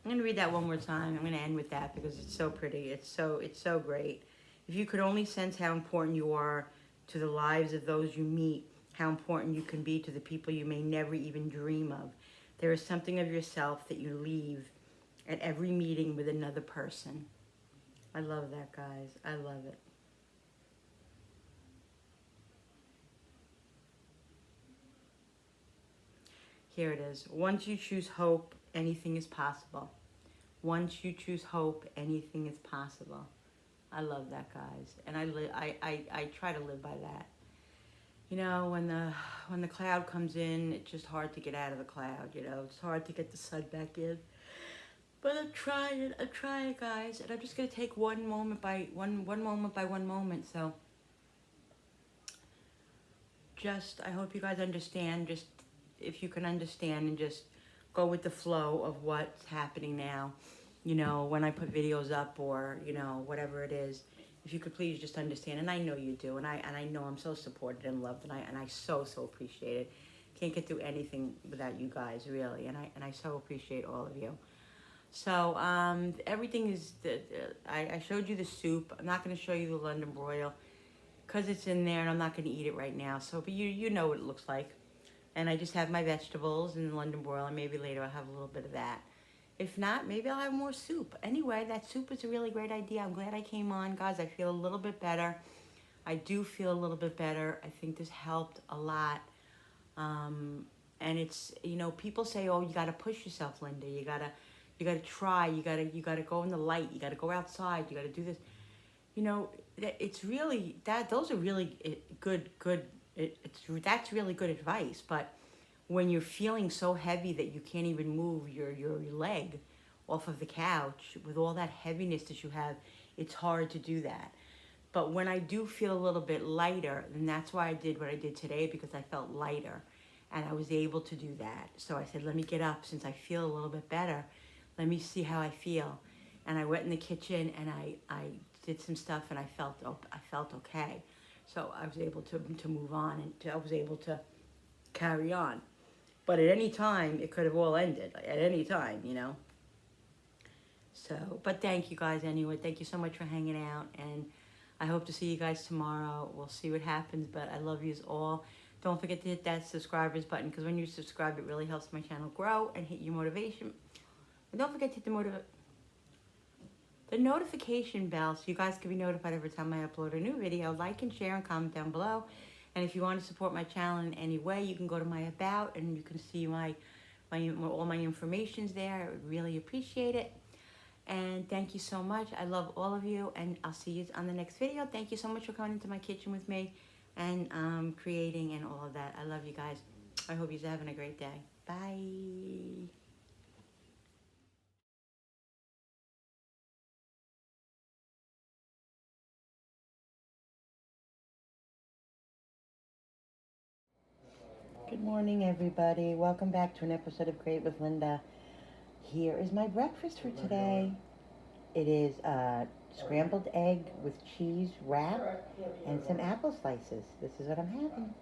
[SPEAKER 1] I'm going to read that one more time. I'm going to end with that because it's so pretty. It's so great. If you could only sense how important you are to the lives of those you meet, how important you can be to the people you may never even dream of, there is something of yourself that you leave at every meeting with another person. I love that, guys. I love it. Here it is. Once you choose hope, anything is possible. Once you choose hope, anything is possible. I love that, guys, and I try to live by that. When the cloud comes in, it's just hard to get out of the cloud. It's hard to get the sun back in. But I'm trying, guys, and I'm just gonna take one moment by one moment. So, I hope you guys understand. Just if you can understand and just go with the flow of what's happening now. When I put videos up or whatever it is, if you could please just understand, and I know you do, and I know I'm so supported and loved, and I so appreciate it. Can't get through anything without you guys, really, and I so appreciate all of you. So everything is. I showed you the soup. I'm not going to show you the London broil because it's in there, and I'm not going to eat it right now. So, but you know what it looks like, and I just have my vegetables and London broil, and maybe later I'll have a little bit of that. If not, maybe I'll have more soup. Anyway, that soup is a really great idea. I'm glad I came on, guys. I feel a little bit better. I do feel a little bit better. I think this helped a lot. And it's, people say, oh, you got to push yourself, Linda. You got to try. You got to go in the light. You got to go outside. You got to do this. It's really, those are really that's really good advice. But when you're feeling so heavy that you can't even move your leg off of the couch with all that heaviness that you have, it's hard to do that. But when I do feel a little bit lighter, and that's why I did what I did today, because I felt lighter and I was able to do that. So I said, let me get up since I feel a little bit better. Let me see how I feel. And I went in the kitchen and I did some stuff and I felt okay. So I was able to move on and I was able to carry on. But at any time, it could have all ended. At any time, So, but thank you guys anyway. Thank you so much for hanging out. And I hope to see you guys tomorrow. We'll see what happens. But I love yous all. Don't forget to hit that subscribers button. Because when you subscribe, it really helps my channel grow and hit your motivation. And don't forget to hit the notification bell so you guys can be notified every time I upload a new video. Like and share and comment down below. And if you want to support my channel in any way, you can go to my About and you can see all my information's there. I would really appreciate it. And thank you so much. I love all of you, and I'll see you on the next video. Thank you so much for coming into my kitchen with me and creating and all of that. I love you guys. I hope you're having a great day. Bye. Good morning, everybody. Welcome back to an episode of Great with Linda. Here is my breakfast for today. It is scrambled egg with cheese wrap and some apple slices. This is what I'm having.